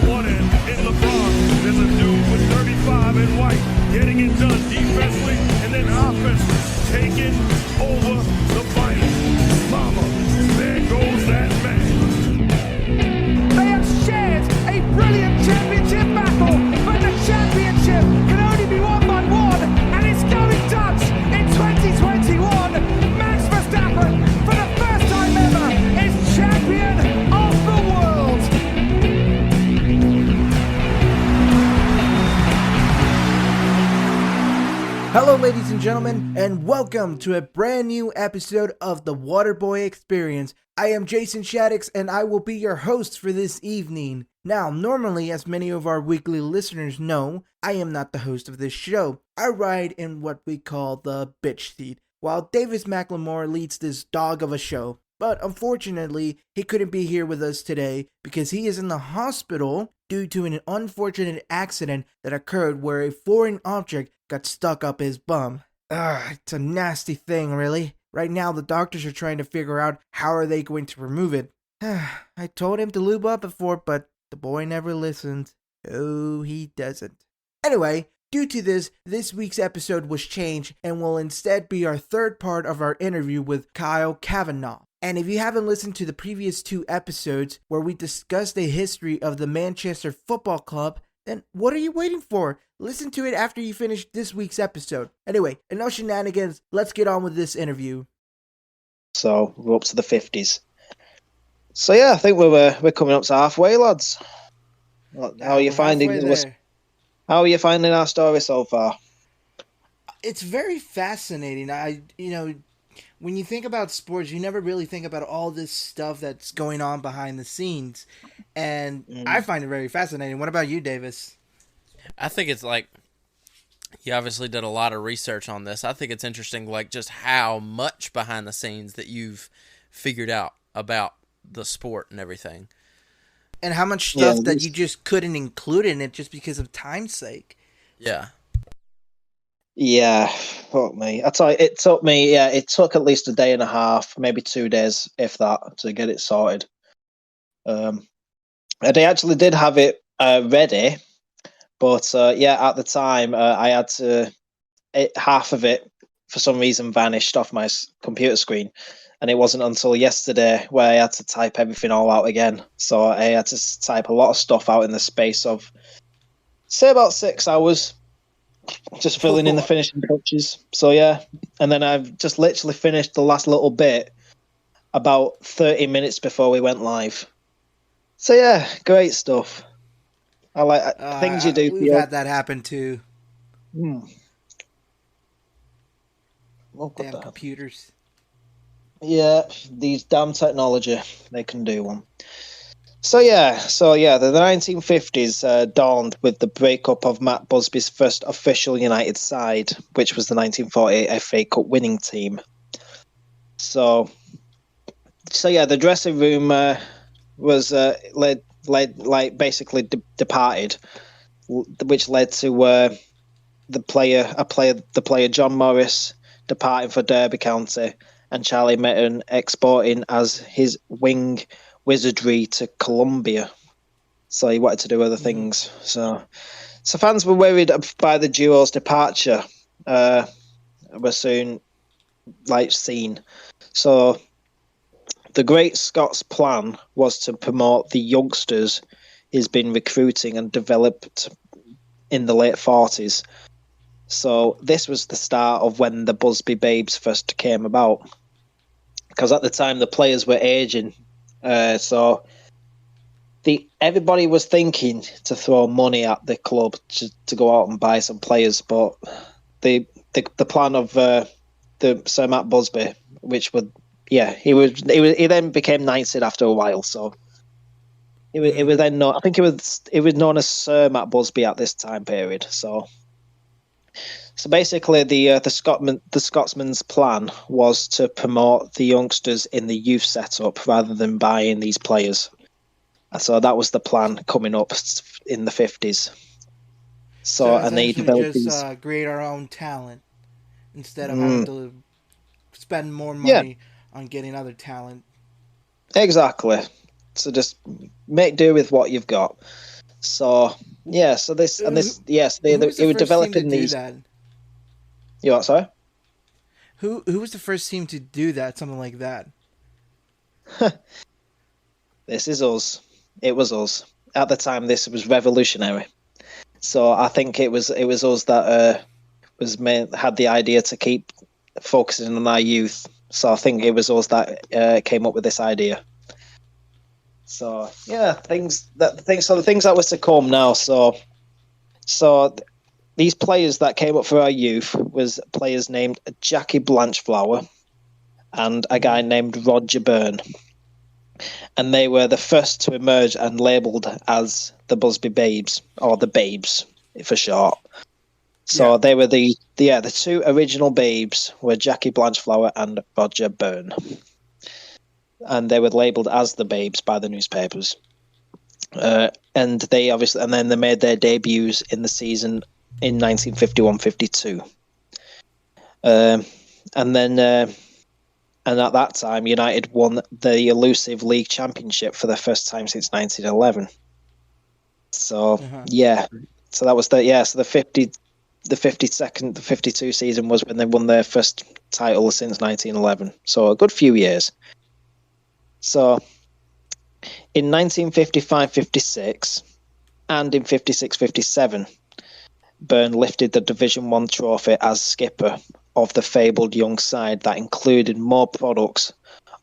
one end, in LeBron, there's a dude with 35 in white, getting it done defensively and then offensively, taking over the fight. Mama, there goes that man. They have shared a brilliant championship battle, but the championship can only be won by one, and it's going Dutch in 2021. Max Verstappen, for the first time ever, is champion of the world. Hello ladies and gentlemen, and welcome to a brand new episode of the Waterboy Experience. I am Jason Shaddix, and I will be your host for this evening. Now, normally, as many of our weekly listeners know, I am not the host of this show. I ride in what we call the bitch seat, while Davis McLemore leads this dog of a show. But unfortunately, he couldn't be here with us today because he is in the hospital due to an unfortunate accident that occurred where a foreign object got stuck up his bum. It's a nasty thing, really. Right now, the doctors are trying to figure out how are they going to remove it. I told him to lube up before, but the boy never listens. Oh, he doesn't. Anyway, due to this week's episode was changed and will instead be our third part of our interview with Kyle Kavanaugh. And if you haven't listened to the previous two episodes where we discussed the history of the Manchester Football Club, then what are you waiting for? Listen to it after you finish this week's episode. Anyway, enough shenanigans, let's get on with this interview. So, we're up to the 50s. So yeah, I think we're coming up to halfway, lads. How are you finding our story so far? It's very fascinating. When you think about sports, you never really think about all this stuff that's going on behind the scenes. And I find it very fascinating. What about you, Davis? I think it's like, you obviously did a lot of research on this. I think it's interesting, like, just how much behind the scenes that you've figured out about the sport and everything. And how much stuff that you just couldn't include in it just because of time's sake. Yeah. Yeah, fuck me. I tell you, it took at least a day and a half, maybe 2 days, if that, to get it sorted. And I actually did have it ready, but at the time, I had to... half of it, for some reason, vanished off my computer screen, and it wasn't until yesterday where I had to type everything all out again. So I had to type a lot of stuff out in the space of, say, about 6 hours. Just filling in the finishing touches. So yeah, and then I've just literally finished the last little bit about 30 minutes before we went live. So yeah, great stuff. I like things you do. We've had that happen too. Damn computers. Yeah, these damn technology, they can do one. So yeah, the 1950s dawned with the breakup of Matt Busby's first official United side, which was the 1948 FA Cup winning team. So yeah, the dressing room was basically departed, which led to the player John Morris departing for Derby County, and Charlie Mitten exporting as his wing wizardry to Colombia. So he wanted to do other things. So fans were worried by the duo's departure. Were soon seen. So the Great Scots plan was to promote the youngsters he's been recruiting and developed in the late 40s. So this was the start of when the Busby Babes first came about. Because at the time the players were aging. So everybody was thinking to throw money at the club to go out and buy some players, but the plan of the Sir Matt Busby, which would he then became knighted after a while, so it was then known. I think it was known as Sir Matt Busby at this time period. So basically, the Scotsman's plan was to promote the youngsters in the youth setup rather than buying these players. So that was the plan coming up in the 50s. So and they developed just create our own talent instead of having to spend more money on getting other talent. Exactly. So just make do with what you've got. So yeah, so this and this, yes, Who was they the were first team to developing do these. that? You what? Sorry. Who was the first team to do that? Something like that. This is us. It was us at the time. This was revolutionary. So I think it was us that had the idea to keep focusing on our youth. So I think it was us that came up with this idea. So yeah, the things that was to come now. So these players that came up for our youth was players named Jackie Blanchflower and a guy named Roger Byrne. And they were the first to emerge and labelled as the Busby Babes, or the Babes for short. So they were the two original Babes were Jackie Blanchflower and Roger Byrne. And they were labelled as the Babes by the newspapers. And then they made their debuts in the season in 1951-52. And at that time, United won the elusive league championship for the first time since 1911. So so that was so the 52 season was when they won their first title since 1911. So a good few years. So in 1955-56 and in 56-57, Byrne lifted the Division 1 trophy as skipper of the fabled young side that included more products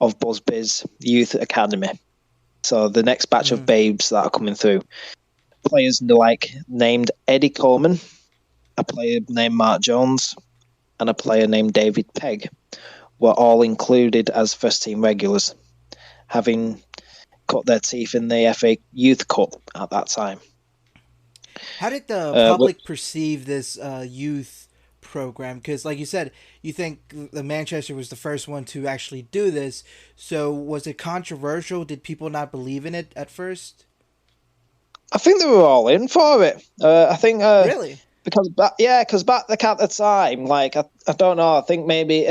of Busby's youth academy. So the next batch of babes that are coming through. Players named Eddie Coleman, a player named Mark Jones, and a player named David Pegg were all included as first team regulars, having cut their teeth in the FA Youth Cup at that time. How did the public perceive this youth program? Because, like you said, you think the Manchester was the first one to actually do this. So, was it controversial? Did people not believe in it at first? I think they were all in for it. I think really because back at the time, I don't know. I think maybe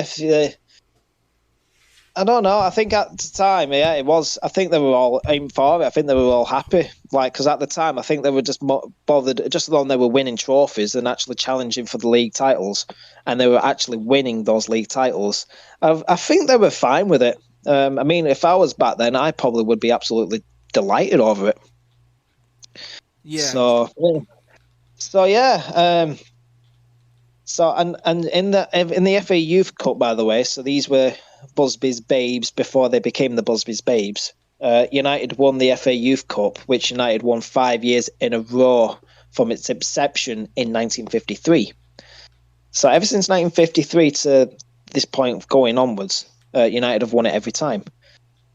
I don't know. I think at the time, it was. I think they were all in for it. I think they were all happy. Because at the time, I think they were just bothered, just as long they were winning trophies and actually challenging for the league titles, and they were actually winning those league titles. I think they were fine with it. I mean, if I was back then, I probably would be absolutely delighted over it. Yeah. So yeah. And in the FA Youth Cup, by the way, so these were Busby's Babes before they became the Busby's Babes. United won the FA Youth Cup, which United won 5 years in a row from its inception in 1953. So ever since 1953 to this point going onwards, United have won it every time.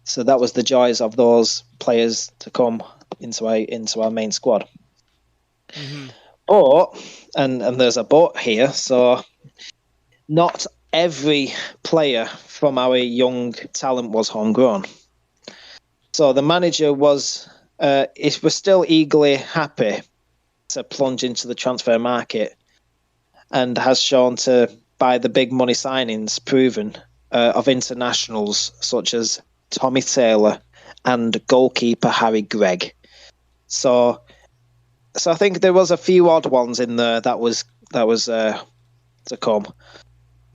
So that was the joys of those players to come into our main squad. Mm-hmm. But, and there's a but here, so not every player from our young talent was homegrown. So the manager was still eagerly happy to plunge into the transfer market and has shown to, by the big money signings proven of internationals such as Tommy Taylor and goalkeeper Harry Gregg. So I think there was a few odd ones in there that was to come.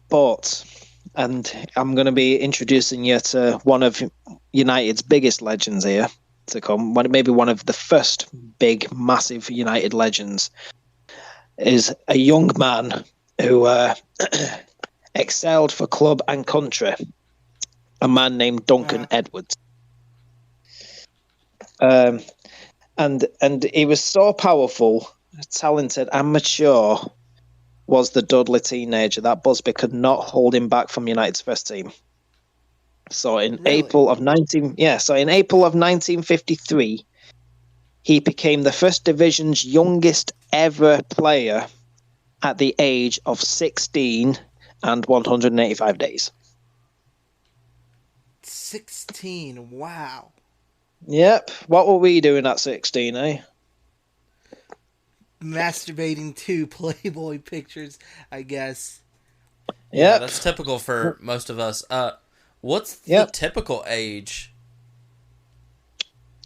But, and I'm going to be introducing you to one of United's biggest legends here to come. Maybe one of the first big, massive United legends is a young man who excelled for club and country. A man named Duncan Edwards. And he was so powerful, talented, and mature was the Dudley teenager that Busby could not hold him back from United's first team. So in April of 1953, he became the First Division's youngest ever player at the age of 16 and 185 days. 16, wow. Yep. What were we doing at 16, eh? Masturbating to Playboy pictures, I guess. Yeah, that's typical for most of us. What's the typical age?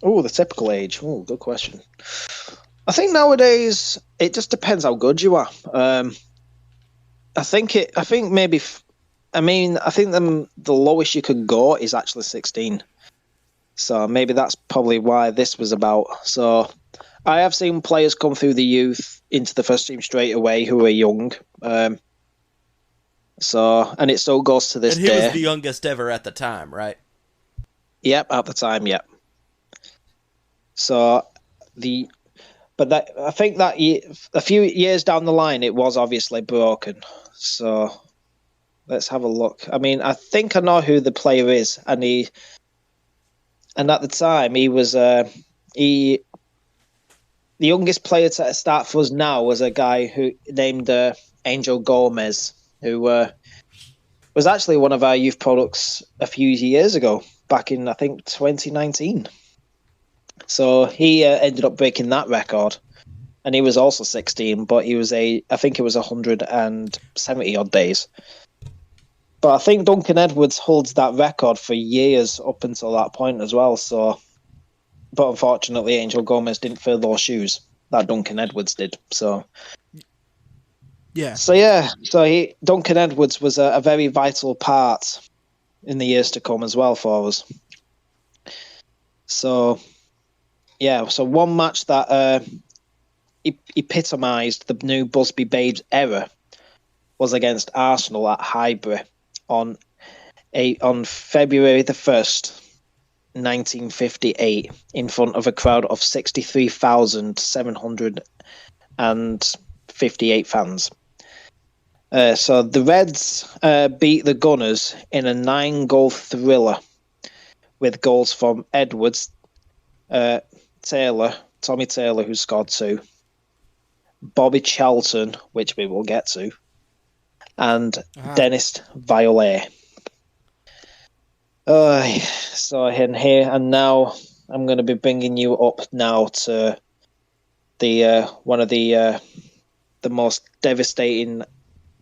Oh, the typical age. Oh, good question. I think nowadays it just depends how good you are. I think maybe. I think the lowest you could go is actually 16. So maybe that's probably why this was about. So I have seen players come through the youth into the first team straight away who are young. And it still goes to this And he day. was the youngest ever at the time, right? Yep, at the time, yep. So I think that a few years down the line, it was obviously broken. So let's have a look. I mean, I think I know who the player is, and at the time he was the youngest player to start for us now was a guy who named Angel Gomez, who was actually one of our youth products a few years ago, back in I think 2019. So he ended up breaking that record, and he was also 16, but I think it was 170 odd days. But I think Duncan Edwards holds that record for years up until that point as well. So, but unfortunately, Angel Gomez didn't fill those shoes that Duncan Edwards did. So, Yeah. Duncan Edwards was a very vital part in the years to come as well for us. So, yeah, so one match that epitomised the new Busby Babes era was against Arsenal at Highbury on February the 1st, 1958, in front of a crowd of 63,758 fans. So the Reds beat the Gunners in a 9-goal thriller with goals from Edwards, Taylor, Tommy Taylor, who scored 2, Bobby Charlton, which we will get to, and Dennis Violet. So in here and now, I'm going to be bringing you up now to the one of the most devastating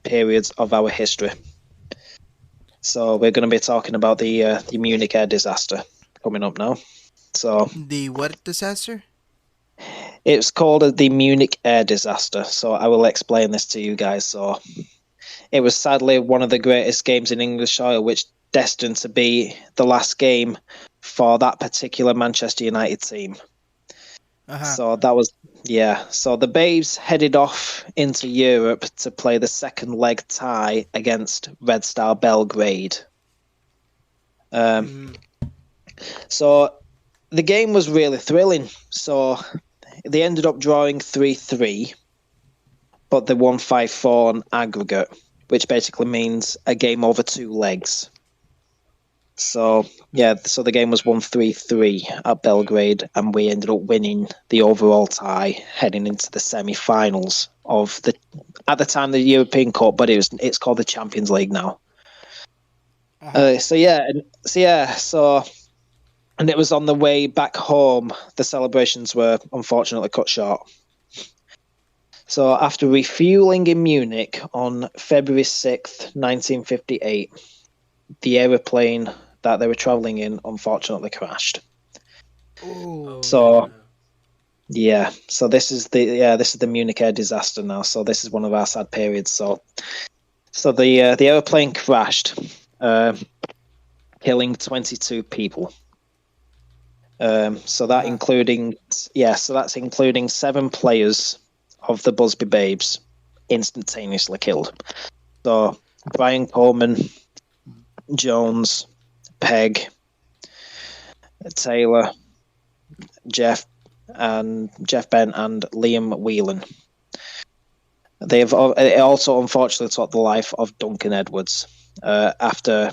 periods of our history. So we're going to be talking about the Munich air disaster coming up now. So The what disaster? it's called the Munich air disaster. So I will explain this to you guys. So it was sadly one of the greatest games in English soil, which destined to be the last game for that particular Manchester United team. So that was, so the Babes headed off into Europe to play the second leg tie against Red Star Belgrade. So the game was really thrilling. So they ended up drawing 3-3, but they won 5-4 on aggregate, which basically means a game over 2 legs. So the game was won 3-3 at Belgrade, and we ended up winning the overall tie, heading into the semi-finals of at the time the European Cup, but it's called the Champions League now. And it was on the way back home. The celebrations were unfortunately cut short. So after refueling in Munich on February 6th, 1958, the aeroplane that they were travelling in unfortunately crashed. So this is the Munich air disaster now. So this is one of our sad periods. So the aeroplane crashed, killing 22 people. So that's including 7 players of the Busby Babes instantaneously killed. So Brian Coleman, Jones, Peg, Taylor, Jeff Benn, and Liam Whelan. It also unfortunately took the life of Duncan Edwards after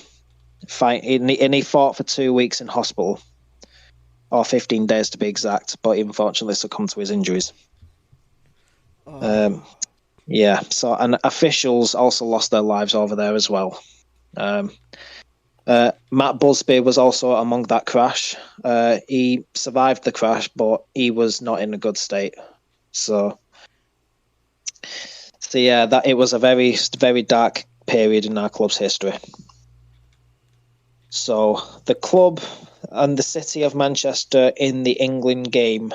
fighting, and he fought for 2 weeks in hospital, or 15 days to be exact, but he unfortunately succumbed to his injuries. And officials also lost their lives over there as well. Matt Busby was also among that crash. He survived the crash, but he was not in a good state. That it was a very, very dark period in our club's history. So the club and the city of Manchester in the England game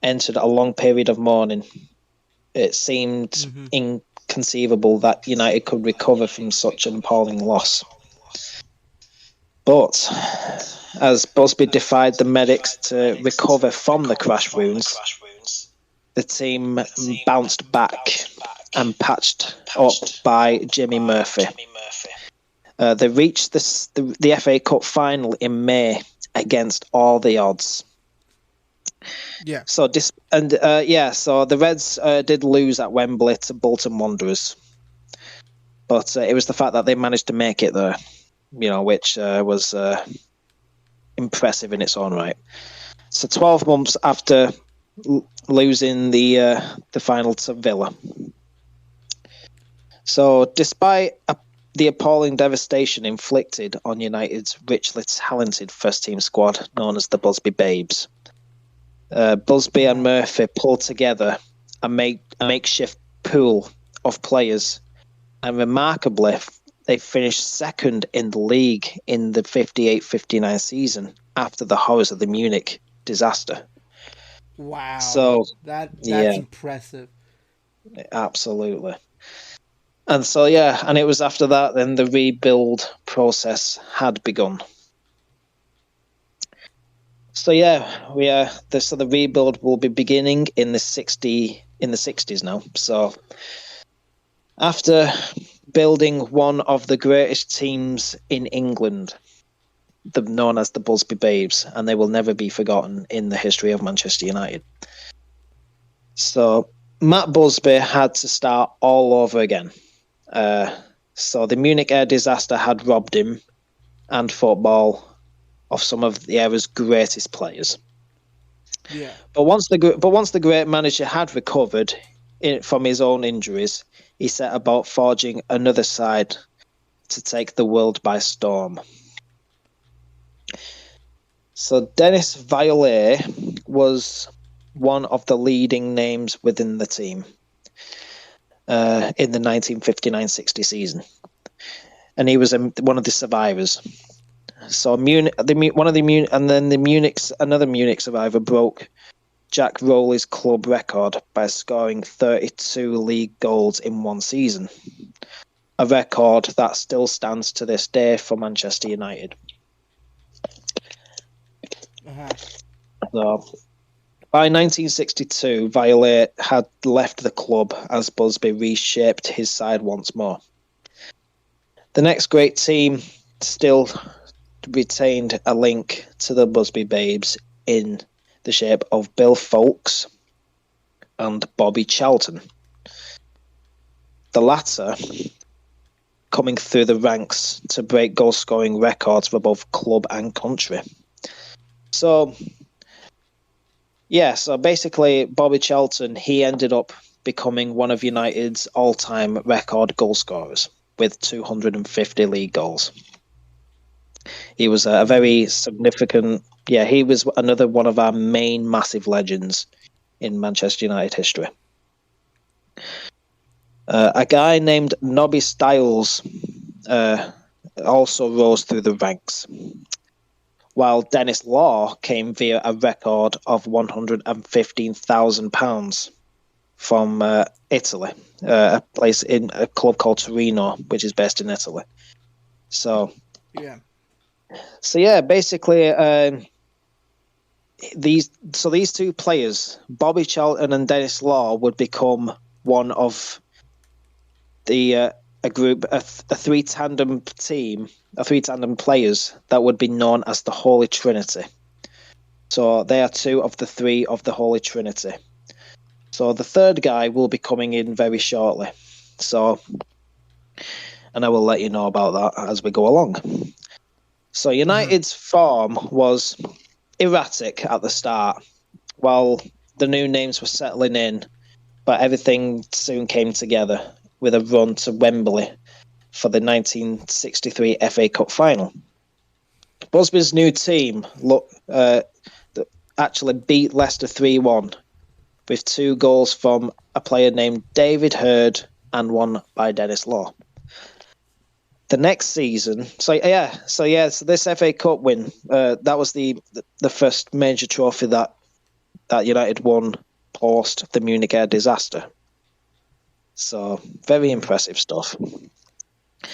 entered a long period of mourning. It seemed inconceivable that United could recover from such an appalling loss. But as Busby defied the medics to recover from the crash wounds, the team bounced back and patched up by Jimmy Murphy. They reached the FA Cup final in May against all the odds. Yeah. So the Reds did lose at Wembley to Bolton Wanderers, but it was the fact that they managed to make it there, which was impressive in its own right. So 12 months after losing the final to Villa. So despite the appalling devastation inflicted on United's richly talented first-team squad known as the Busby Babes, Busby and Murphy pulled together a makeshift pool of players, and remarkably, they finished second in the league in the 58-59 season after the horrors of the Munich disaster. Wow. So that's impressive. Absolutely. And so and it was after that then the rebuild process had begun. So the rebuild will be beginning in the 60s now. So after building one of the greatest teams in England, known as the Busby Babes, and they will never be forgotten in the history of Manchester United. So Matt Busby had to start all over again. So the Munich air disaster had robbed him and football of some of the era's greatest players. Yeah. But once the great manager had recovered from his own injuries, he set about forging another side to take the world by storm. So Dennis Violet was one of the leading names within the team in the 1959-60 season, and he was one of the survivors. So another Munich survivor broke Jack Rowley's club record by scoring 32 league goals in one season, a record that still stands to this day for Manchester United. So, by 1962, Violet had left the club as Busby reshaped his side once more. The next great team still retained a link to the Busby Babes in the shape of Bill Foulkes and Bobby Charlton. The latter coming through the ranks to break goal-scoring records for both club and country. So basically Bobby Charlton, he ended up becoming one of United's all-time record goal scorers with 250 league goals. He was a very significant... he was another one of our main massive legends in Manchester United history. A guy named Nobby Stiles also rose through the ranks, while Dennis Law came via a record of £115,000 from Italy, a club called Torino, which is based in Italy. Basically, these two players, Bobby Charlton and Dennis Law, would become one of a three tandem players that would be known as the Holy Trinity. So they are two of the three of the Holy Trinity. So the third guy will be coming in very shortly. And I will let you know about that as we go along. So United's form was erratic at the start, while the new names were settling in, but everything soon came together with a run to Wembley for the 1963 FA Cup final. Busby's new team actually beat Leicester 3-1 with 2 goals from a player named David Hurd and one by Dennis Law. The next season, so this FA Cup win, that was the first major trophy that that United won post the Munich air disaster. So very impressive stuff.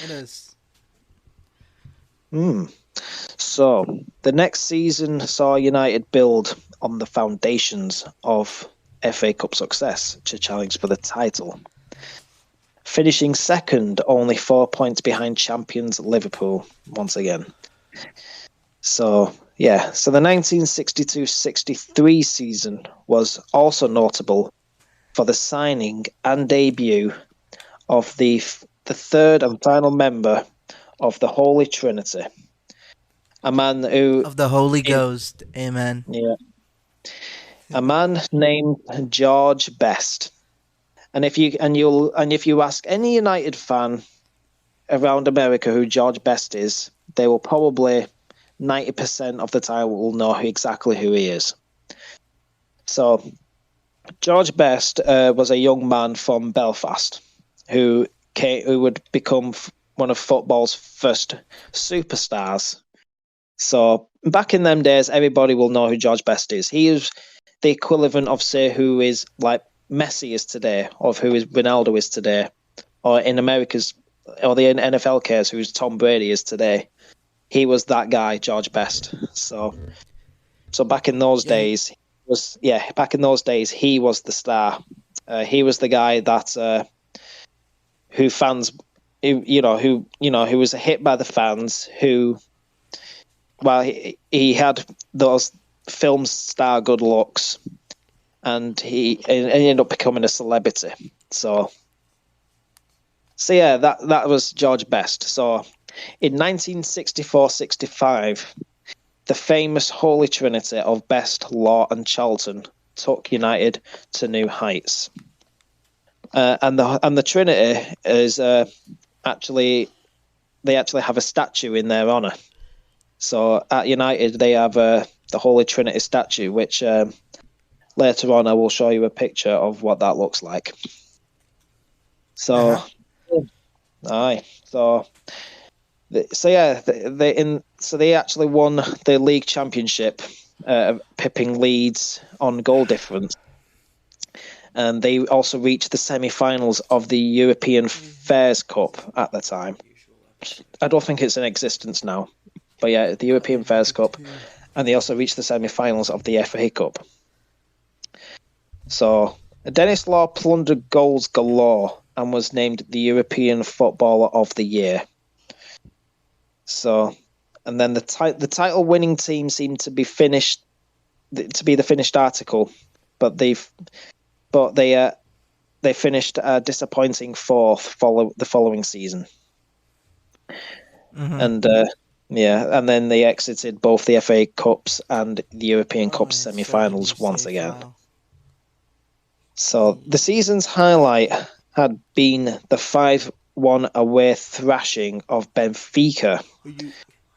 It is. So the next season saw United build on the foundations of FA Cup success to challenge for the title, finishing second, only 4 points behind champions Liverpool once again. So the 1962-63 season was also notable for the signing and debut of the third and final member of the Holy Trinity, a man who Of the Holy Ghost. Amen. a man named George Best. And if you ask any United fan around America who George Best is, they will probably 90% of the time will know exactly who he is. So George Best was a young man from Belfast who would become one of football's first superstars. So back in them days, everybody will know who George Best is. He is the equivalent of, say, who is like Messi is today, or who is Ronaldo is today, or in America's, or the NFL case, who's Tom Brady is today. He was that guy, George Best. So back in those days, he was the star. He was the guy that who was hit by the fans. Who, well, he had those film star good looks, and he ended up becoming a celebrity. So yeah, that was George Best. So in 1964-65, the famous Holy Trinity of Best, Law and Charlton took United to new heights. And the Trinity is actually have a statue in their honour. So at United they have the Holy Trinity statue, which later on I will show you a picture of what that looks like. So, aye, so they actually won the league championship, pipping Leeds on goal difference, and they also reached the semi-finals of the European Fairs Cup at the time. I don't think it's in existence now, but yeah, the European Fairs Cup, and they also reached the semi-finals of the FA Cup. So Dennis Law plundered goals galore and was named the European Footballer of the Year. So, and then the title-winning team seemed to be the finished article, but they finished a disappointing fourth the following season. Mm-hmm. And and then they exited both the FA Cups and the European Cup semi-finals once again. Wow. So the season's highlight had been the 5-1 away thrashing of Benfica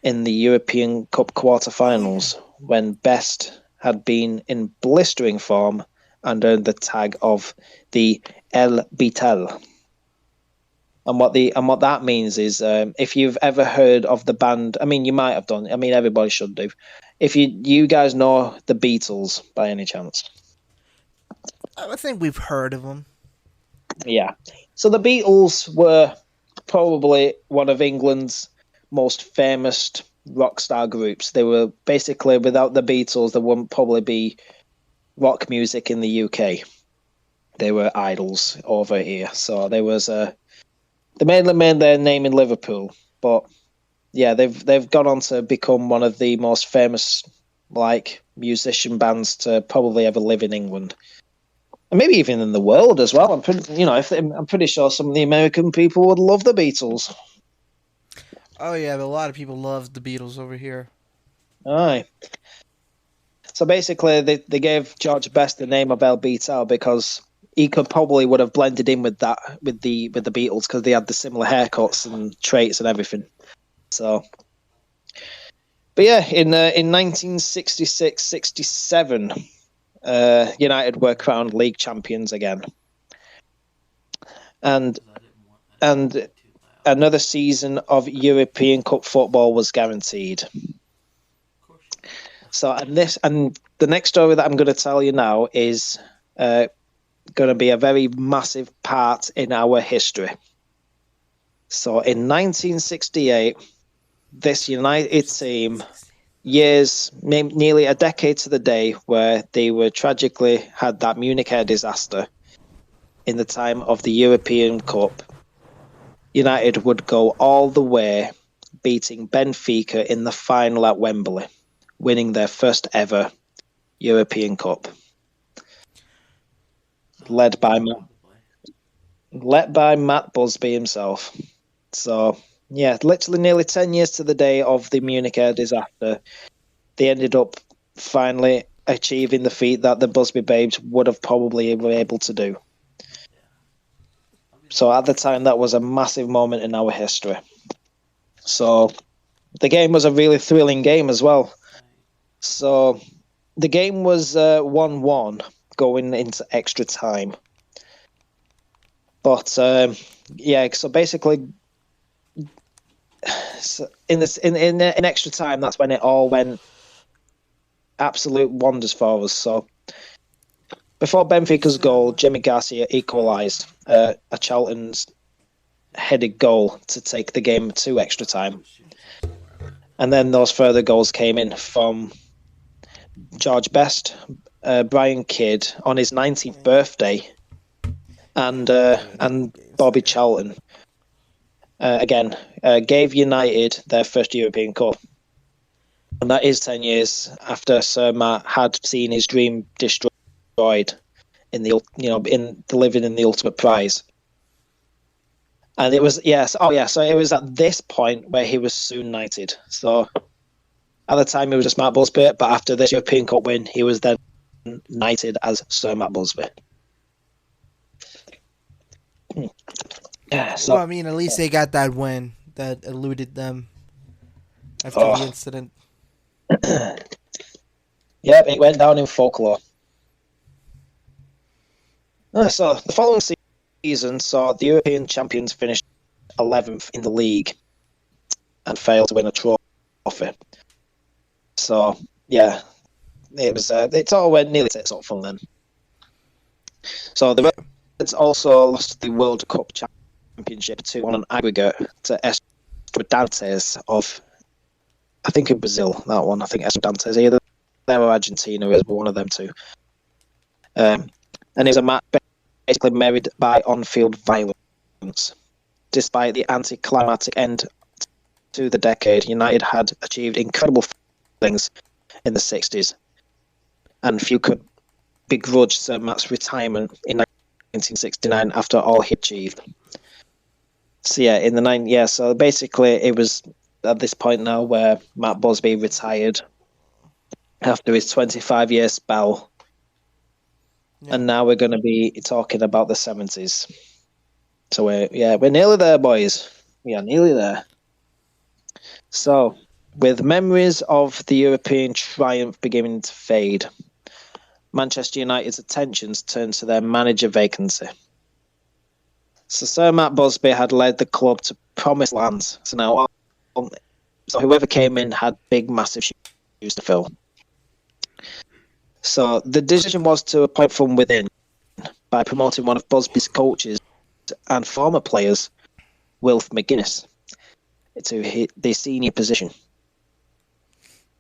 in the European Cup quarter-finals, when Best had been in blistering form under the tag of the El Beatle. And what that means is, if you've ever heard of the band, I mean, you might have done. I mean, everybody should do. If you guys know the Beatles by any chance? I think we've heard of them. Yeah. So the Beatles were probably one of England's most famous rock star groups. They were basically, without the Beatles, there wouldn't probably be rock music in the UK. They were idols over here. So there was they mainly made their name in Liverpool, but yeah, they've gone on to become one of the most famous musician bands to probably ever live in England. And maybe even in the world as well. I'm pretty sure some of the American people would love the Beatles. Oh yeah, but a lot of people love the Beatles over here. Aye. So basically, they gave George Best the name of El Beatle because he would have blended in with the Beatles, because they had the similar haircuts and traits and everything. So, but yeah, in 1966-67. United were crowned league champions again, and another season of European Cup football was guaranteed. So, and the next story that I'm going to tell you now is going to be a very massive part in our history. So in 1968, this United team, nearly a decade to the day, where they were tragically had that Munich air disaster in the time of the European Cup, United would go all the way, beating Benfica in the final at Wembley, winning their first ever European Cup. Led by Matt Busby himself. So, yeah, literally nearly 10 years to the day of the Munich air disaster, they ended up finally achieving the feat that the Busby Babes would have probably been able to do. So at the time, that was a massive moment in our history. So the game was a really thrilling game as well. So the game was 1-1 going into extra time. But so basically, in extra time, that's when it all went absolute wonders for us. So before Benfica's goal, Jimmy Garcia equalised a Charlton's headed goal to take the game to extra time. And then those further goals came in from George Best, Brian Kidd on his 19th birthday, and Bobby Charlton. Again, gave United their first European Cup. And that is 10 years after Sir Matt had seen his dream destroyed in living in the ultimate prize. And it was so it was at this point where he was soon knighted. So at the time he was just Matt Busby, but after this European Cup win, he was then knighted as Sir Matt Busby. Yeah, so, Well, I mean, at least they got that win that eluded them after the incident. Yeah, it went down in folklore. So the following season saw the European champions finish 11th in the league and failed to win a trophy. So yeah, it was. It all went nearly tits up from then. So the Reds also lost the World Cup Championship on an aggregate to Estudiantes of, I think, in Brazil. That one, I think Estudiantes, either there or Argentina, it was one of them two. And it was a match basically married by on-field violence. Despite the anticlimactic end to the decade, United had achieved incredible things in the 60s, and few could begrudge Sir Matt's retirement in 1969 after all he achieved. So yeah, so basically it was at this point now where Matt Busby retired after his 25-year spell. Yeah. And now we're going to be talking about the 70s. So we're nearly there, boys. We are nearly there. So, with memories of the European triumph beginning to fade, Manchester United's attentions turned to their manager vacancy. So Sir Matt Busby had led the club to promised lands. So whoever came in had big, massive shoes to fill. So the decision was to appoint from within by promoting one of Busby's coaches and former players, Wilf McGuinness, to the senior position.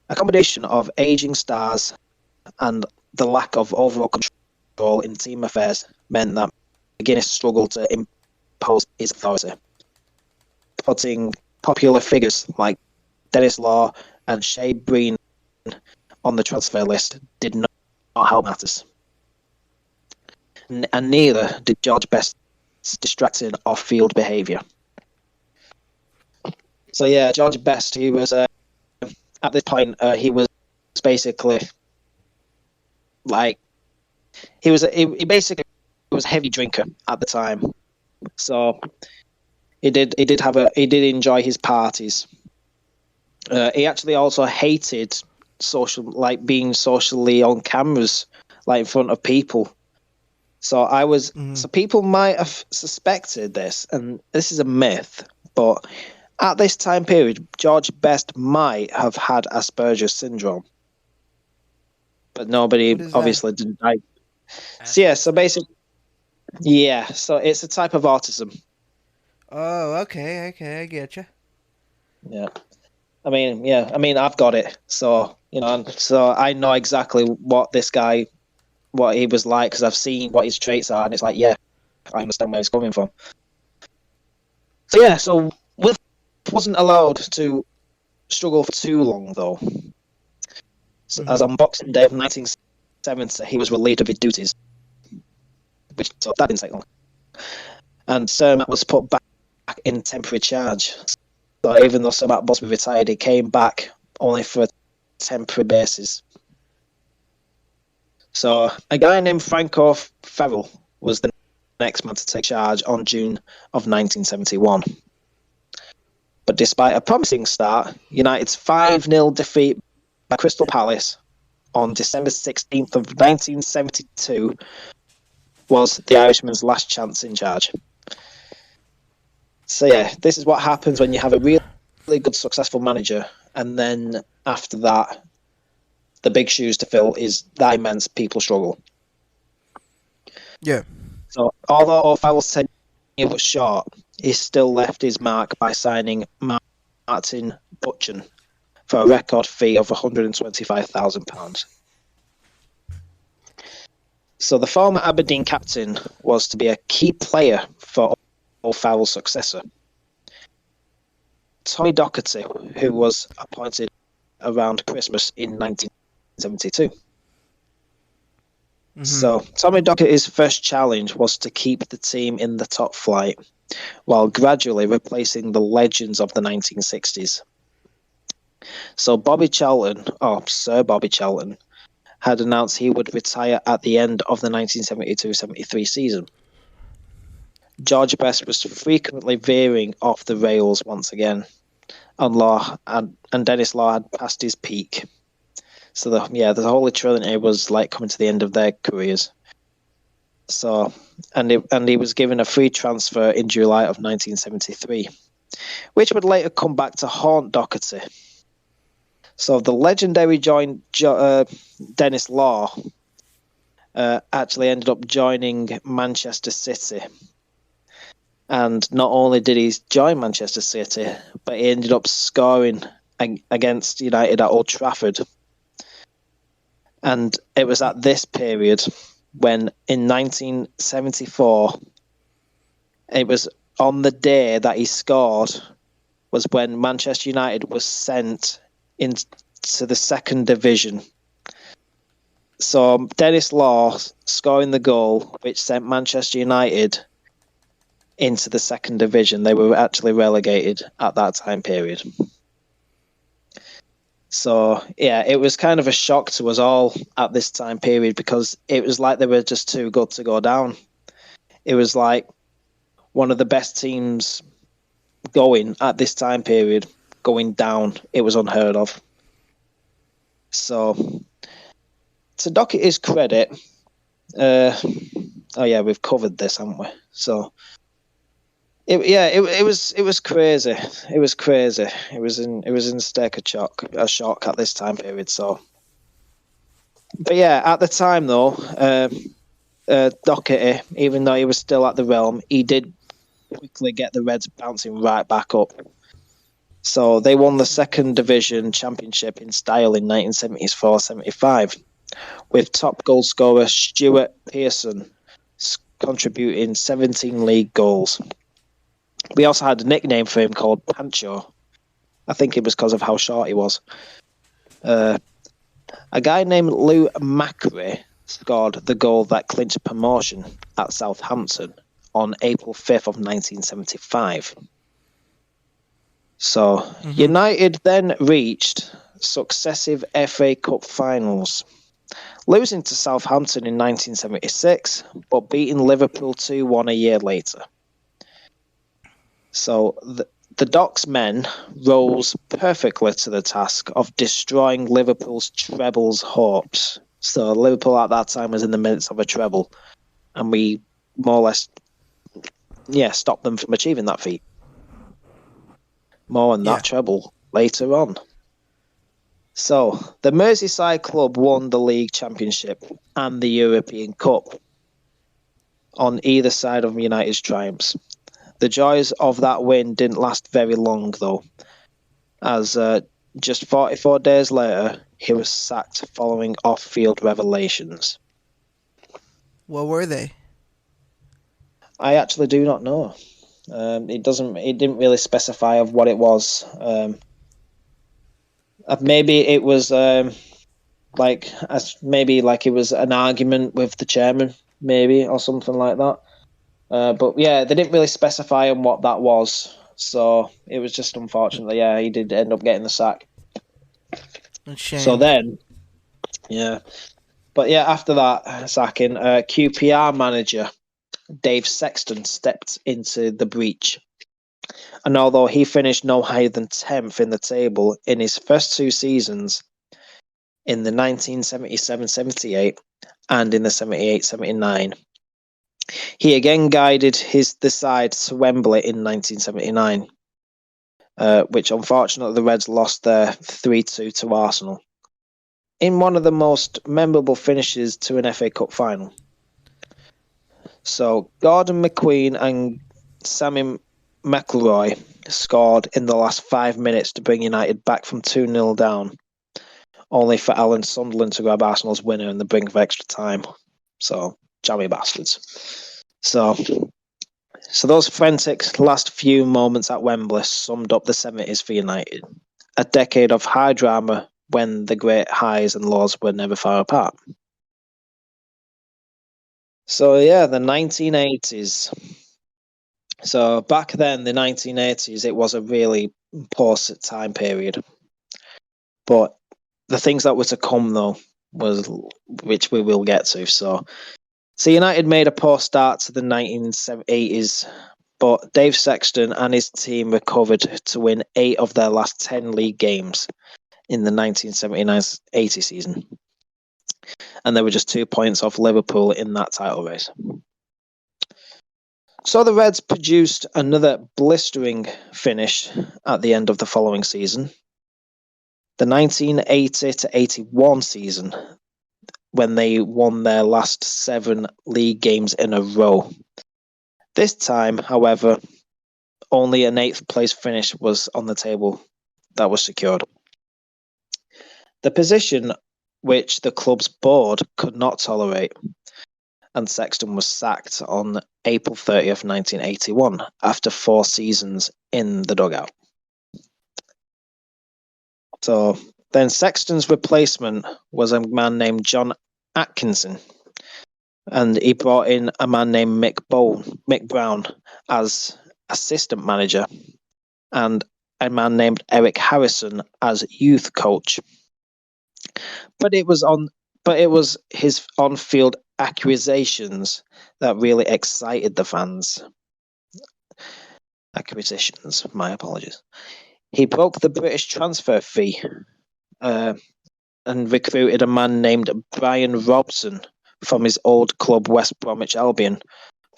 A combination of ageing stars and the lack of overall control in team affairs meant that McGuinness struggled to impose his authority, putting popular figures like Dennis Law and Shea Breen on the transfer list did not help matters. And neither did George Best's distracting off-field behaviour. So yeah, George Best, he was at this point he was basically like he basically was a heavy drinker at the time. So he did enjoy his parties. He actually also hated being socially on cameras, like in front of people. So so people might have suspected this, and this is a myth, but at this time period, George Best might have had Asperger's syndrome. but nobody What is that? obviously didn't die. So yeah, so basically, yeah, so it's a type of autism. Oh, okay, I get you. Yeah. I mean, I've got it, so so I know exactly what this guy, what he was like, because I've seen what his traits are, and it's like, yeah, I understand where he's coming from. So yeah, so Will wasn't allowed to struggle for too long, though. So, as on Boxing Day of 1970, he was relieved of his duties, which so that didn't take long, and Sir Matt was put back in temporary charge. So even though Sir Matt Busby retired, he came back only for a temporary basis. So a guy named Franco Farrell was the next man to take charge on June of 1971. But despite a promising start, United's 5-0 defeat by Crystal Palace on December 16th of 1972 was the Irishman's last chance in charge. So yeah, this is what happens when you have a really good, successful manager, and then after that, the big shoes to fill is that immense people struggle. Yeah. So although O'Farrell's tenure was short, he still left his mark by signing Martin Butchen for a record fee of £125,000. So the former Aberdeen captain was to be a key player for O'Farrell's successor, Tommy Docherty, who was appointed around Christmas in 1972. So Tommy Docherty's first challenge was to keep the team in the top flight, while gradually replacing the legends of the 1960s. So Sir Bobby Charlton, had announced he would retire at the end of the 1972-73 season. George Best was frequently veering off the rails once again, and Dennis Law had passed his peak. So the Holy Trinity was like coming to the end of their careers. So and he was given a free transfer in July of 1973, which would later come back to haunt Docherty. So the legendary Dennis Law actually ended up joining Manchester City. And not only did he join Manchester City, but he ended up scoring against United at Old Trafford. And it was at this period when, in 1974, it was on the day that he scored, was when Manchester United was sent into the second division. So Dennis Law scoring the goal, which sent Manchester United into the second division. They were actually relegated at that time period. So, yeah, it was kind of a shock to us all at this time period, because it was like they were just too good to go down. It was like one of the best teams going at this time period, going down. It was unheard of. So, to Docherty's credit, we've covered this, haven't we? So, it was crazy. It was crazy. It was in stake a shock at this time period. So, but yeah, at the time though, Docherty, even though he was still at the realm, he did quickly get the Reds bouncing right back up. So they won the second division championship in style in 1974-75, with top goal scorer Stuart Pearson contributing 17 league goals. We also had a nickname for him called Pancho. I think it was because of how short he was. A guy named Lou Macri scored the goal that clinched promotion at Southampton on April 5th of 1975. So United then reached successive FA Cup finals, losing to Southampton in 1976, but beating Liverpool 2-1 a year later. So the Docks men rose perfectly to the task of destroying Liverpool's treble's hopes. So Liverpool at that time was in the midst of a treble, and we more or less, stopped them from achieving that feat. More on that treble later on. So, the Merseyside club won the League Championship and the European Cup on either side of United's triumphs. The joys of that win didn't last very long, though, as just 44 days later, he was sacked following off-field revelations. What were they? I actually do not know. It didn't really specify of what it was. Maybe it was maybe it was an argument with the chairman, maybe, or something like that. But yeah, they didn't really specify on what that was, so it was just unfortunately, yeah, he did end up getting the sack. Shame. So then, yeah, but yeah, after that sacking, QPR manager Dave Sexton stepped into the breach. And although he finished no higher than 10th in the table in his first two seasons, in the 1977-78 and in the 78-79, he again guided the side to Wembley in 1979, which unfortunately the Reds lost there 3-2 to Arsenal, in one of the most memorable finishes to an FA Cup final. So Gordon McQueen and Sammy McIlroy scored in the last 5 minutes to bring United back from 2-0 down, only for Alan Sunderland to grab Arsenal's winner in the brink of extra time. So, jammy bastards. So those frantic last few moments at Wembley summed up the 70s for United. A decade of high drama when the great highs and lows were never far apart. So yeah, the 1980s. So back then, the 1980s, it was a really poor time period. But the things that were to come, though, which we will get to. So United made a poor start to the 1980s, but Dave Sexton and his team recovered to win 8 of their last 10 league games in the 1979-80 season. And they were just 2 points off Liverpool in that title race. So the Reds produced another blistering finish at the end of the following season. The 1980-81 season, when they won their last 7 league games in a row. This time, however, only an 8th place finish was on the table that was secured. The position which the club's board could not tolerate, and Sexton was sacked on April 30th, 1981, after 4 seasons in the dugout. So then Sexton's replacement was a man named John Atkinson, and he brought in a man named Mick Brown as assistant manager, and a man named Eric Harrison as youth coach. But it was his on-field accusations that really excited the fans. Acquisitions, my apologies. He broke the British transfer fee and recruited a man named Brian Robson from his old club West Bromwich Albion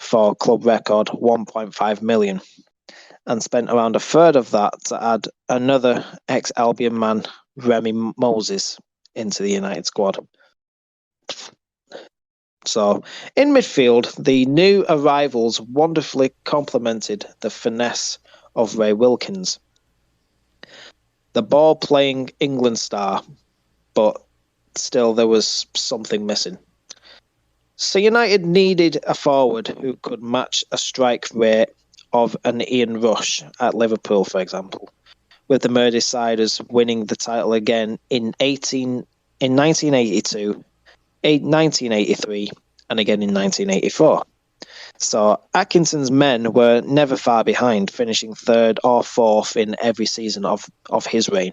for club record 1.5 million, and spent around a third of that to add another ex-Albion man, Remy Moses, into the United squad. So, in midfield, the new arrivals wonderfully complemented the finesse of Ray Wilkins, the ball-playing England star, but still there was something missing. So United needed a forward who could match a strike rate of an Ian Rush at Liverpool, for example, with the Merseysiders winning the title again in 1982, 1983, and again in 1984. So Atkinson's men were never far behind, finishing 3rd or 4th in every season of his reign.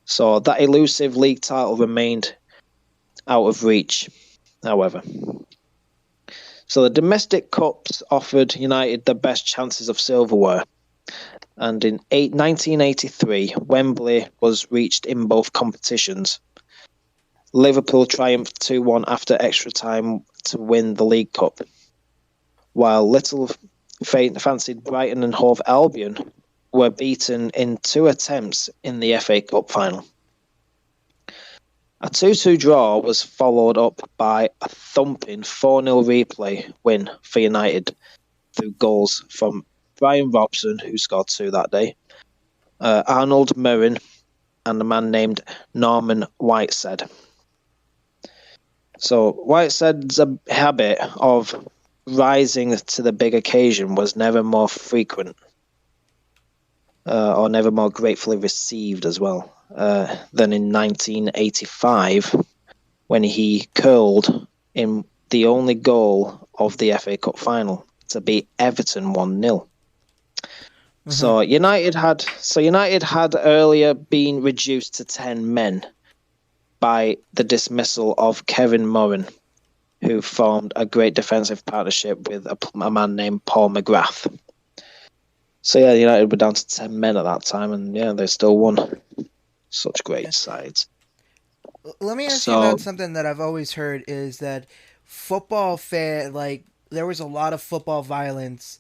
So that elusive league title remained out of reach, however. So the domestic cups offered United the best chances of silverware. And in 1983, Wembley was reached in both competitions. Liverpool triumphed 2-1 after extra time to win the League Cup, while little fancied Brighton and Hove Albion were beaten in 2 attempts in the FA Cup final. A 2-2 draw was followed up by a thumping 4-0 replay win for United through goals from Brian Robson, who scored 2 that day, Arnold Murrin, and a man named Norman Whiteside. So Whiteside's habit of rising to the big occasion was never more frequent, or never more gratefully received as well, than in 1985, when he curled in the only goal of the FA Cup final to beat Everton 1-0. So United had earlier been reduced to 10 men by the dismissal of Kevin Moran, who formed a great defensive partnership with a man named Paul McGrath. So yeah, United were down to 10 men at that time, and yeah, they still won. Such great sides. Let me ask you about something that I've always heard, is that there was a lot of football violence,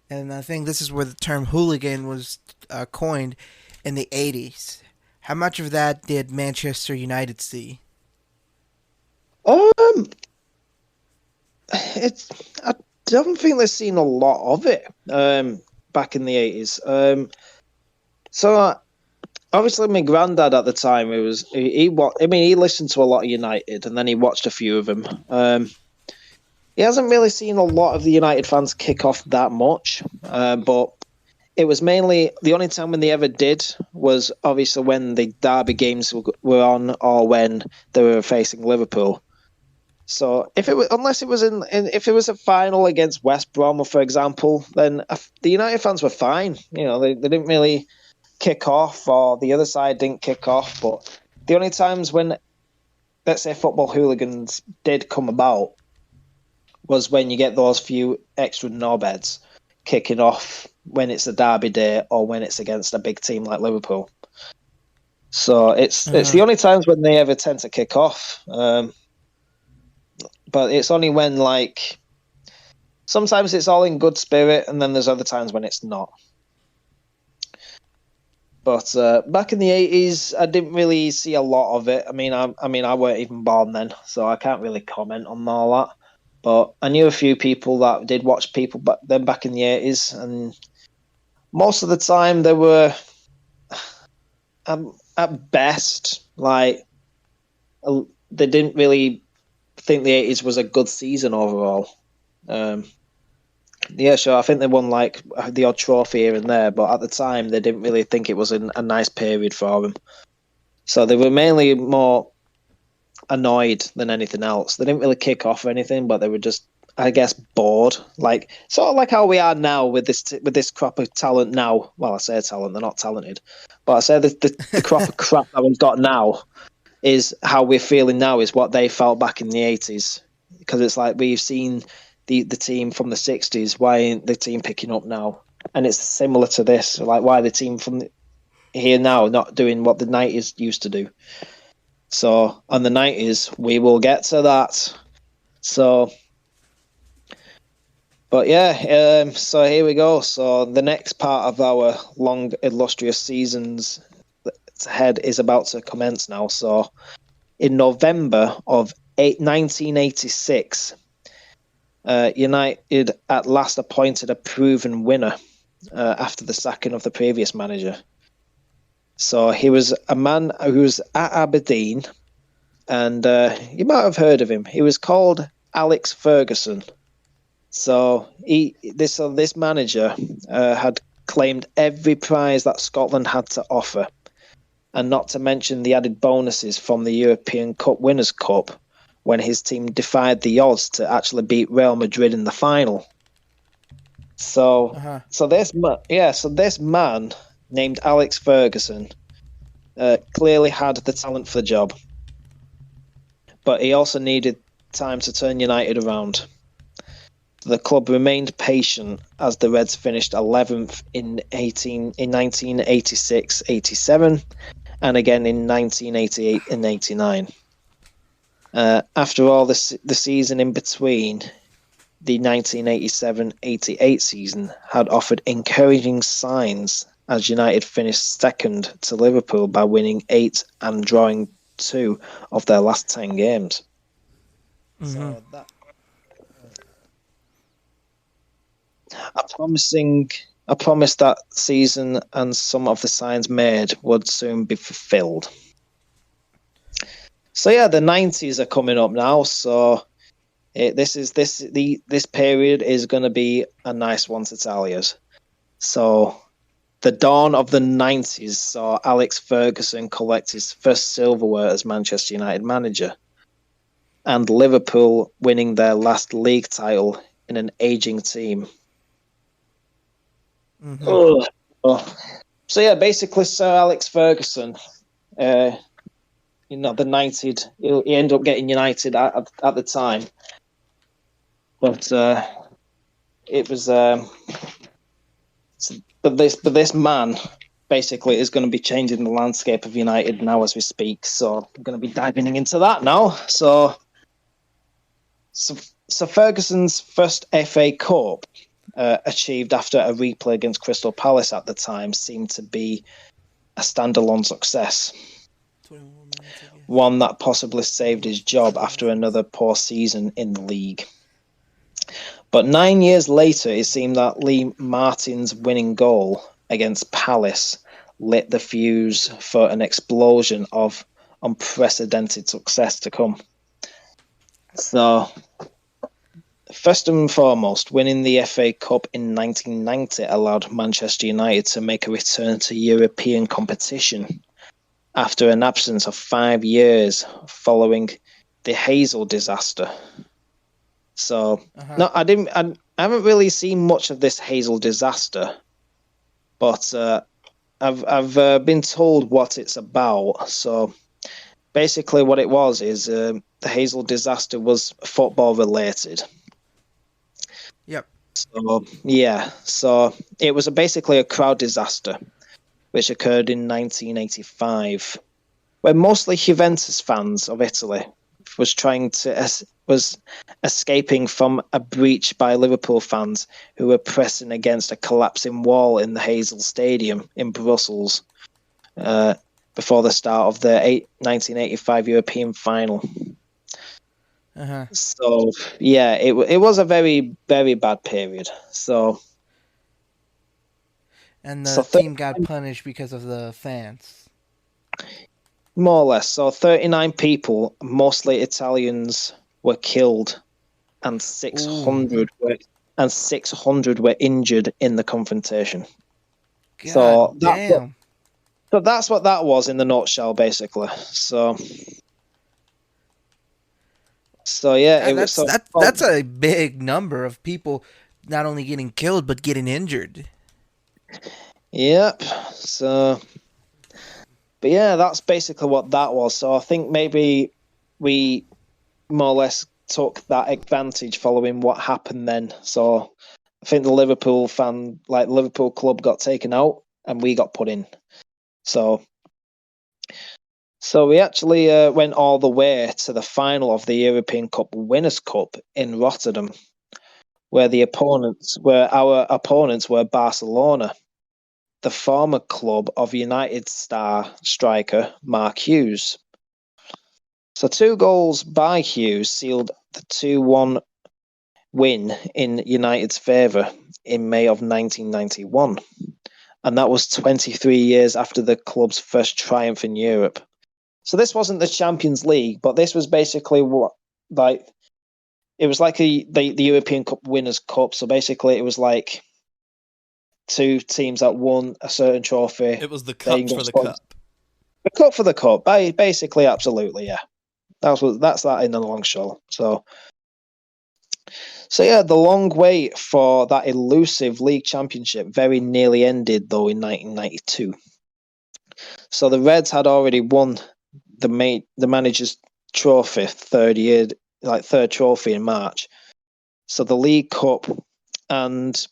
and I think this is where the term hooligan was coined in the 80s. How much of that did Manchester United see? I don't think they've seen a lot of it back in the 80s. Obviously, my granddad at the time, he listened to a lot of United, and then he watched a few of them. He hasn't really seen a lot of the United fans kick off that much, but it was mainly the only time when they ever did was obviously when the derby games were on, or when they were facing Liverpool. So if it was a final against West Brom, for example, then the United fans were fine. You know, they didn't really kick off, or the other side didn't kick off. But the only times when, let's say, football hooligans did come about was when you get those few extra knobheads kicking off when it's a derby day or when it's against a big team like Liverpool. So it's the only times when they ever tend to kick off. But it's only when, like, sometimes it's all in good spirit, and then there's other times when it's not. But back in the 80s, I didn't really see a lot of it. I mean, I weren't even born then, so I can't really comment on all that. But I knew a few people that did watch people back in the 80s, and most of the time they were, at best, like, they didn't really think the 80s was a good season overall. Yeah, sure, I think they won like the odd trophy here and there, but at the time they didn't really think it was a nice period for them. So they were mainly more annoyed than anything else. They didn't really kick off or anything, but they were just, I guess, bored. Like, sort of like how we are now with this crop of talent now. Well, I say talent, they're not talented, but I say the crop of crap that we've got now is how we're feeling now, is what they felt back in the 80s. Because it's like we've seen the team from the 60s, why ain't the team picking up now? And it's similar to this, like, why the team from here now not doing what the 90s used to do. So on the 90s, we will get to that. So, but yeah, so here we go. So the next part of our long, illustrious seasons ahead is about to commence now. So in November of 1986, United at last appointed a proven winner after the sacking of the previous manager. So he was a man who was at Aberdeen, and you might have heard of him. He was called Alex Ferguson. So this manager had claimed every prize that Scotland had to offer, and not to mention the added bonuses from the European Cup Winners' Cup, when his team defied the odds to actually beat Real Madrid in the final. So this man named Alex Ferguson clearly had the talent for the job, but he also needed time to turn United around. The club remained patient as the Reds finished 11th in 1986-87, and again in 1988 and 89. After all, the season in between, the 1987-88 season had offered encouraging signs, as United finished second to Liverpool by winning 8 and drawing 2 of their last 10 games. So that I promised that season and some of the signs made would soon be fulfilled. So yeah, the 90s are coming up now. So this period is going to be a nice one to Talia's. So the dawn of the 90s saw Alex Ferguson collect his first silverware as Manchester United manager, and Liverpool winning their last league title in an aging team. Oh. So yeah, basically Sir Alex Ferguson, the 90s, he ended up getting United at the time, but it was but this man basically is going to be changing the landscape of United now as we speak. So I'm going to be diving into that now. So Ferguson's first FA Cup, achieved after a replay against Crystal Palace at the time, seemed to be a standalone success. One that possibly saved his job after another poor season in the league. But 9 years later, it seemed that Lee Martin's winning goal against Palace lit the fuse for an explosion of unprecedented success to come. So, first and foremost, winning the FA Cup in 1990 allowed Manchester United to make a return to European competition after an absence of 5 years following the Hazel disaster. So, no, I haven't really seen much of this Hazel disaster, but I've been told what it's about. So, basically, what it was is the Hazel disaster was football related. Yep. So yeah, so it was basically a crowd disaster, which occurred in 1985, where mostly Juventus fans of Italy was escaping from a breach by Liverpool fans who were pressing against a collapsing wall in the Hazel Stadium in Brussels before the start of the 1985 European final. So yeah, it was a very, very bad period. So, and the team got punished because of the fans. More or less. So 39 people, mostly Italians, were killed, and 600 were injured in the confrontation. God damn. So that's what that was in the nutshell, basically. So yeah, that's a big number of people not only getting killed but getting injured. Yep. So, but yeah, that's basically what that was. So I think maybe we more or less took that advantage following what happened then. So I think the Liverpool club got taken out and we got put in. So we actually went all the way to the final of the European Cup Winners' Cup in Rotterdam, where our opponents were Barcelona, the former club of United star striker Mark Hughes. So 2 goals by Hughes sealed the 2-1 win in United's favour in May of 1991, and that was 23 years after the club's first triumph in Europe. So this wasn't the Champions League, but this was basically it was like the European Cup Winners' Cup. So basically, it was like 2 teams that won a certain trophy. It was the cup for the cup. The cup for the cup. Basically, absolutely, yeah. That's that in the long shot. So yeah, the long wait for that elusive league championship very nearly ended though in 1992. So the Reds had already won the manager's trophy, third trophy in March. So the League Cup, and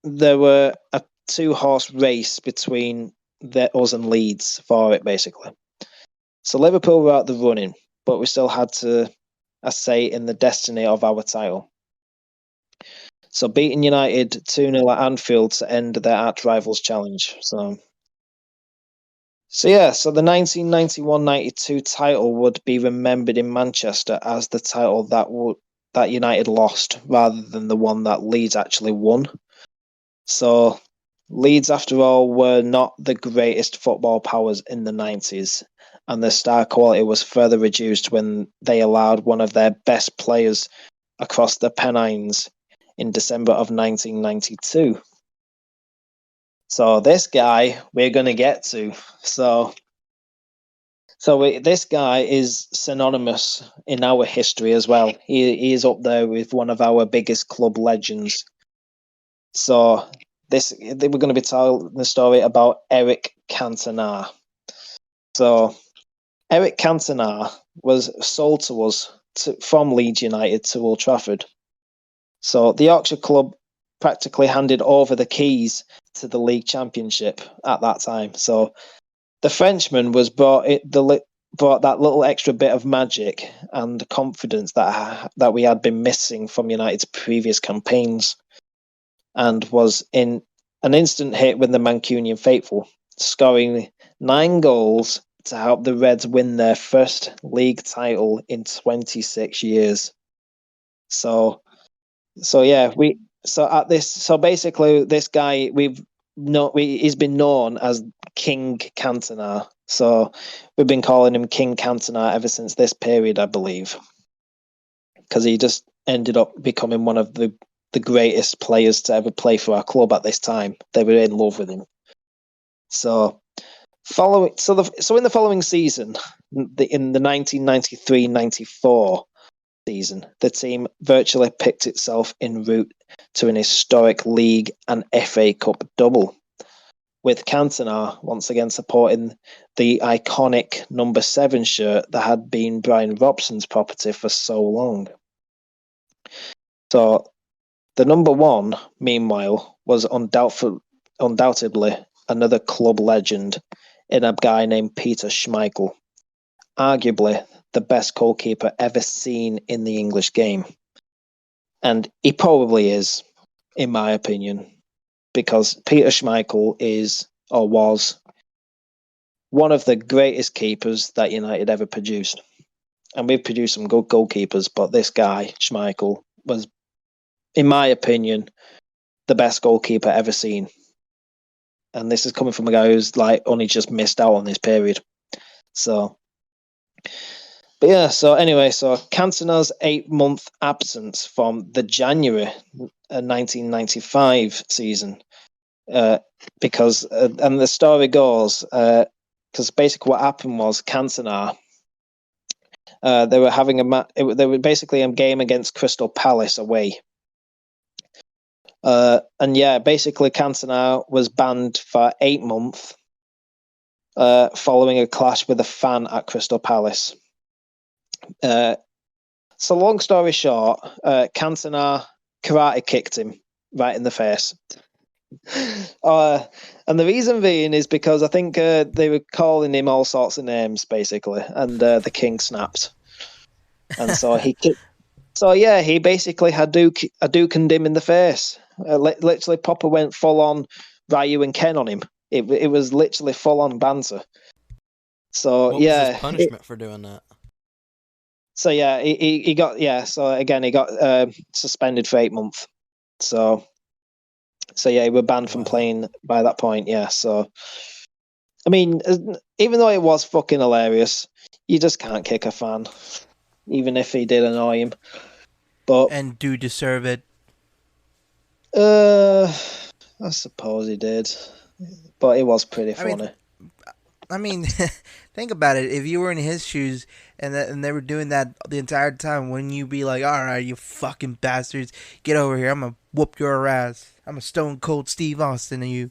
there were a 2-horse race between us and Leeds for it, basically. So Liverpool were out the running, but we still had a say in the destiny of our title. So beating United 2-0 at Anfield to end their arch rivals challenge. So the 1991-92 title would be remembered in Manchester as the title that United lost, rather than the one that Leeds actually won. So Leeds, after all, were not the greatest football powers in the 90s, and their star quality was further reduced when they allowed one of their best players across the Pennines in December of 1992. So this guy we're going to get to. This guy is synonymous in our history as well. He is up there with one of our biggest club legends. So we're going to be telling the story about Eric Cantona. So Eric Cantona was sold to us from Leeds United to Old Trafford. So the Yorkshire club practically handed over the keys to the league championship at that time. So the Frenchman was brought that little extra bit of magic and confidence that we had been missing from United's previous campaigns, and was in an instant hit with the Mancunian faithful, scoring 9 goals to help the Reds win their first league title in 26 years. So basically this guy he's been known as King Cantona. So we've been calling him King Cantona ever since this period, I believe, because he just ended up becoming one of the greatest players to ever play for our club at this time. They were in love with him. So in the following season, in the 1993-94 season, the team virtually picked itself en route to an historic league and FA Cup double, with Cantona once again supporting the iconic number 7 shirt that had been Brian Robson's property for so long. So the number 1, meanwhile, was undoubtedly another club legend in a guy named Peter Schmeichel, arguably the best goalkeeper ever seen in the English game. And he probably is, in my opinion, because Peter Schmeichel was one of the greatest keepers that United ever produced. And we've produced some good goalkeepers, but this guy, Schmeichel, was, in my opinion, the best goalkeeper ever seen. And this is coming from a guy who's only just missed out on this period. So Cantona's 8-month absence from the January 1995 season, because and the story goes, because basically what happened was Cantona, they were having they were basically a game against Crystal Palace away. Basically Cantona was banned for 8 months following a clash with a fan at Crystal Palace. So long story short, Cantona karate kicked him right in the face. And the reason being is because I think they were calling him all sorts of names, basically, and the king snapped. And so he basically Hadoukened him in the face. Literally, Popper went full on Ryu and Ken on him. It was literally full on banter. So What was his punishment for doing that? So he got he got suspended for 8 months. So he was banned from playing by that point. Yeah. So I mean, even though it was fucking hilarious, you just can't kick a fan, even if he did annoy him. And do deserve it. I suppose he did, but it was pretty funny. I mean, think about it. If you were in his shoes and they were doing that the entire time, wouldn't you be like, all right, you fucking bastards, get over here. I'm going to whoop your ass. I'm a stone cold Steve Austin of you.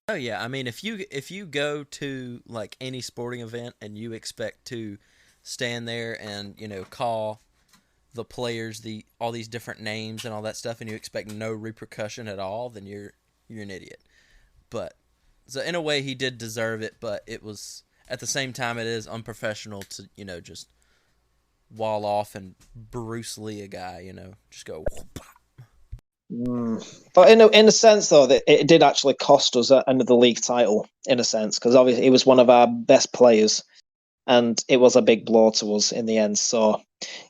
Oh yeah, I mean if you go to like any sporting event and you expect to stand there and call the players all these different names and all that stuff, and you expect no repercussion at all, then you're an idiot. But so in a way, he did deserve it, but it was at the same time it is unprofessional to just wall off and Bruce Lee a guy, just go. But in a sense, though, that it did actually cost us another league title, in a sense, because obviously he was one of our best players, and it was a big blow to us in the end. So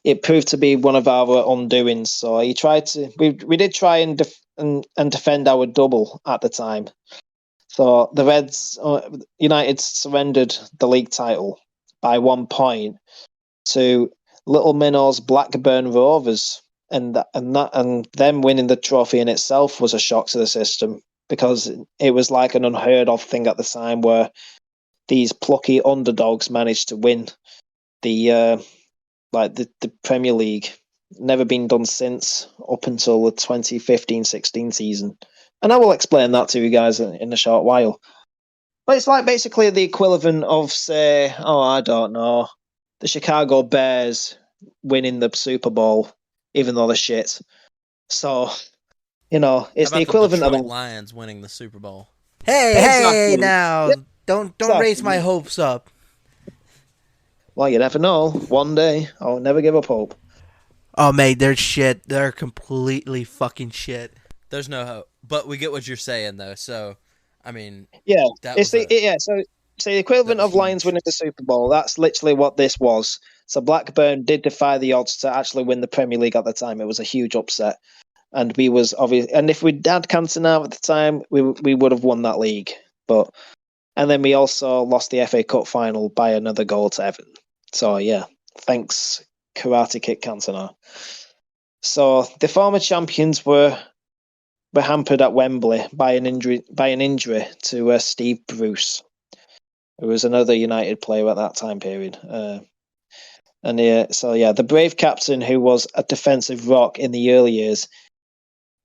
it proved to be one of our undoings. So he tried to. We did try and defend our double at the time. So the Reds United surrendered the league title by 1 point to Little Minnow's Blackburn Rovers. And them winning the trophy in itself was a shock to the system, because it was like an unheard of thing at the time, where these plucky underdogs managed to win the Premier League. Never been done since, up until the 2015-16 season. And I will explain that to you guys in a short while. But it's like basically the equivalent of, say, I don't know, the Chicago Bears winning the Super Bowl, even though they're shit. So, it's How the about equivalent the of Detroit Lions winning the Super Bowl? Hey, Exactly. now Yeah, don't exactly. raise my hopes up. Well, you never know. One day, I'll never give up hope. Oh, mate, they're shit. They're completely fucking shit. There's no hope, but we get what you're saying though. So, I mean, Yeah, that it's was So the equivalent was of Lions huge. winning the Super Bowl. That's literally what this was. So Blackburn did defy the odds to actually win the Premier League at the time. It was a huge upset, and we was obvious. And if we'd had Cantona at the time, we would have won that league. And then we also lost the FA Cup final by another goal to Everton. So yeah, thanks Karate Kick Cantona. So the former champions were hampered at Wembley by an injury to Steve Bruce, who was another United player at that time period. The brave captain, who was a defensive rock in the early years,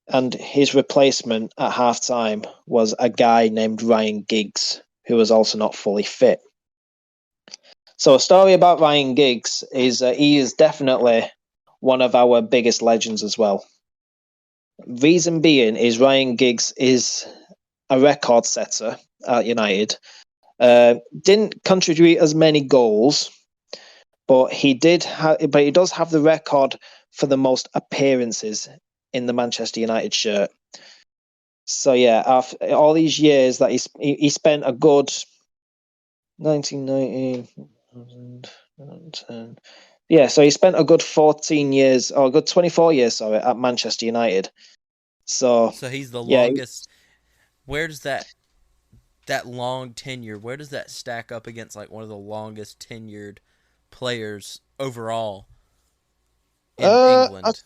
and his replacement at half time was a guy named Ryan Giggs, who was also not fully fit. So a story about Ryan Giggs is he is definitely one of our biggest legends as well. Reason being is Ryan Giggs is a record setter at United. Didn't contribute as many goals, but he does have the record for the most appearances in the Manchester United shirt. So yeah, after all these years that he spent a good 1990. Yeah, so he spent a good 14 years, or a good 24 years, sorry, at Manchester United. So he's the yeah, longest. Where does that long tenure? Where does that stack up against like one of the longest tenured players overall in England?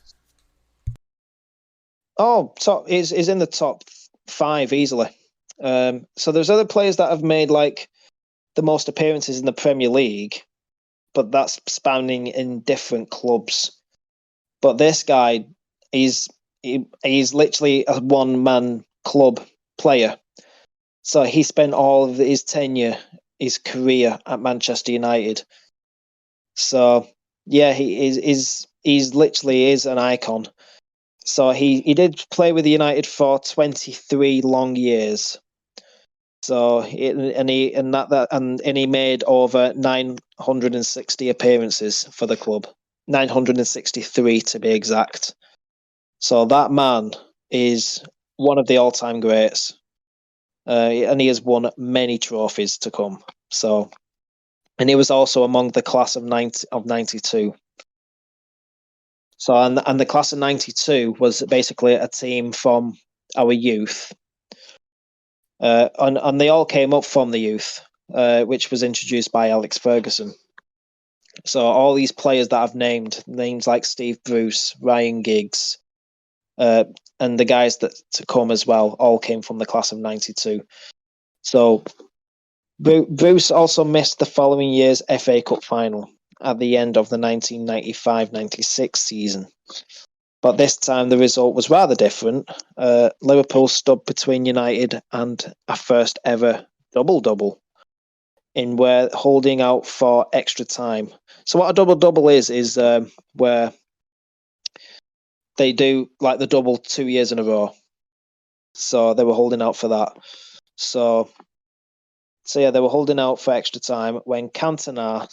Top is in the top 5 easily. So there's other players that have made like the most appearances in the Premier League, but that's spanning in different clubs. But this guy, he's literally a one-man club player. So he spent all of his tenure, his career at Manchester United. So yeah, he's literally is an icon. So he did play with the United for 23 long years. So he made over 960 appearances for the club, 963 to be exact. So that man is one of the all-time greats, and he has won many trophies to come. So, and he was also among the class of 92. So, and the class of 92 was basically a team from our youth. And they all came up from the youth, which was introduced by Alex Ferguson. So all these players that I've named, names like Steve Bruce, Ryan Giggs, and the guys that to come as well, all came from the class of 92. So Bruce also missed the following year's FA Cup final at the end of the 1995-96 season. But this time the result was rather different. Liverpool stood between United and a first ever double-double in where holding out for extra time. So what a double-double is where they do like the double 2 years in a row. So they were holding out for that. So yeah, they were holding out for extra time when Cantona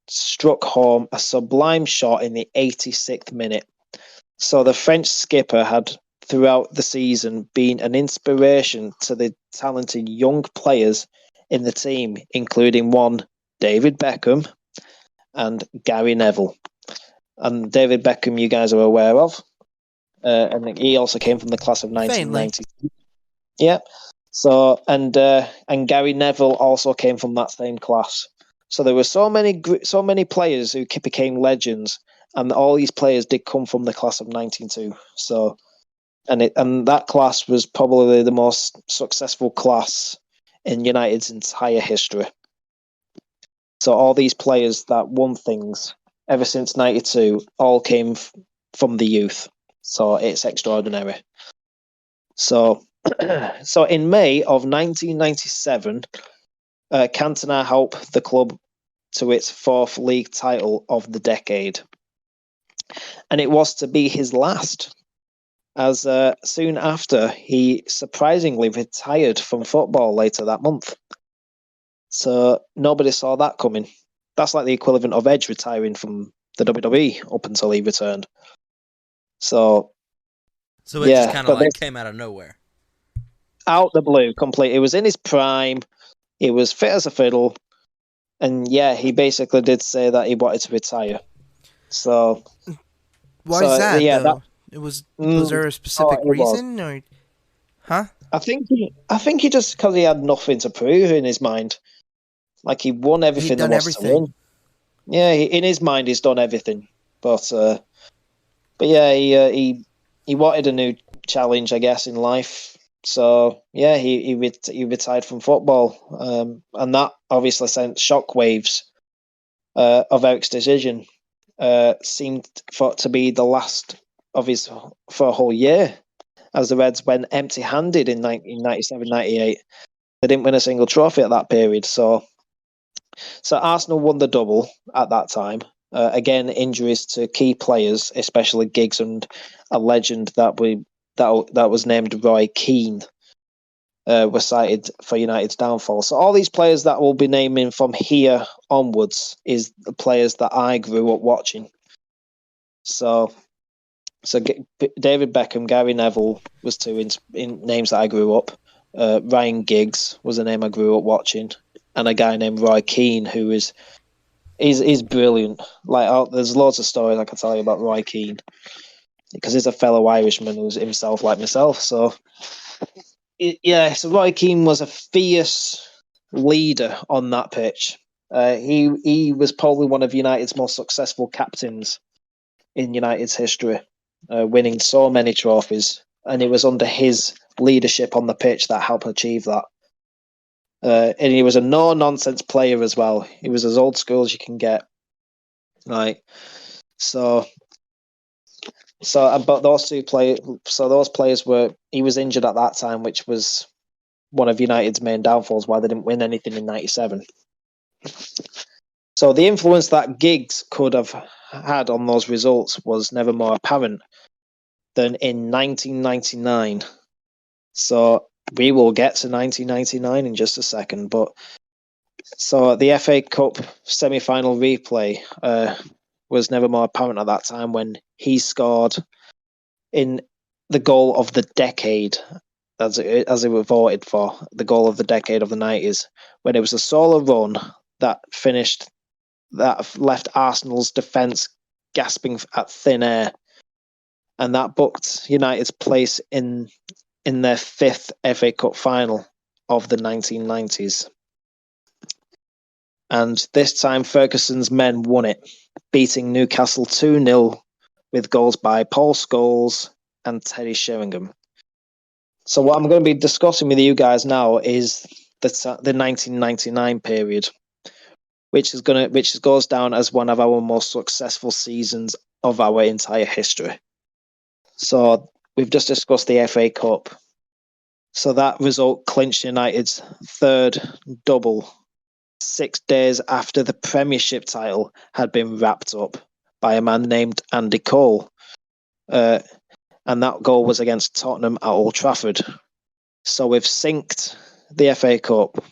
struck home a sublime shot in the 86th minute. So the French skipper had throughout the season been an inspiration to the talented young players in the team, including one David Beckham and Gary Neville. And David Beckham, you guys are aware of. And he also came from the class of 1990. Yeah. So and Gary Neville also came from that same class. So there were so many players who became legends, and all these players did come from the class of 1992. So and that class was probably the most successful class in United's entire history. So all these players that won things ever since 92 all came from the youth. So it's extraordinary. So in May of 1997, Cantona helped the club to its fourth league title of the decade. And it was to be his last, as soon after he surprisingly retired from football later that month. So nobody saw that coming. That's like the equivalent of Edge retiring from the WWE up until he returned. So it just kind of like came out of nowhere. Out the blue, complete. It was in his prime. He was fit as a fiddle. And yeah, he basically did say that he wanted to retire. So why is that? Yeah, though? Was there a specific reason, or huh? I think he just because he had nothing to prove in his mind. Like he won everything there was to win. Yeah, in his mind, he's done everything. But yeah, he wanted a new challenge, I guess, in life. So yeah, he retired from football, and that obviously sent shockwaves of Eric's decision. Seemed to be the last of his for a whole year, as the Reds went empty-handed in 1997-98. They didn't win a single trophy at that period. So Arsenal won the double at that time. Again, injuries to key players, especially Giggs and a legend that was named Roy Keane, were cited for United's downfall. So all these players that we'll be naming from here onwards is the players that I grew up watching. So David Beckham, Gary Neville was two in names that I grew up. Ryan Giggs was a name I grew up watching, and a guy named Roy Keane who is brilliant. Like there's loads of stories I can tell you about Roy Keane, because he's a fellow Irishman who's himself like myself. So so Roy Keane was a fierce leader on that pitch. He was probably one of United's most successful captains in United's history, winning so many trophies, and it was under his leadership on the pitch that helped achieve that. And he was a no-nonsense player as well. He was as old school as you can get. Right. But those players were. He was injured at that time, which was one of United's main downfalls. Why they didn't win anything in '97. So the influence that Giggs could have had on those results was never more apparent than in 1999. So we will get to 1999 in just a second. But so the FA Cup semi-final replay was never more apparent at that time when he scored in the goal of the decade, as it was voted for, the goal of the decade of the 90s, when it was a solo run that left Arsenal's defence gasping at thin air, and that booked United's place in their fifth FA Cup final of the 1990s. And this time Ferguson's men won it, beating Newcastle 2-0 with goals by Paul Scholes and Teddy Sheringham. So what I'm going to be discussing with you guys now is the 1999 period, which goes down as one of our most successful seasons of our entire history. So we've just discussed the FA Cup. So that result clinched United's third double 6 days after the Premiership title had been wrapped up by a man named Andy Cole. And that goal was against Tottenham at Old Trafford. So we've synced the FA Cup.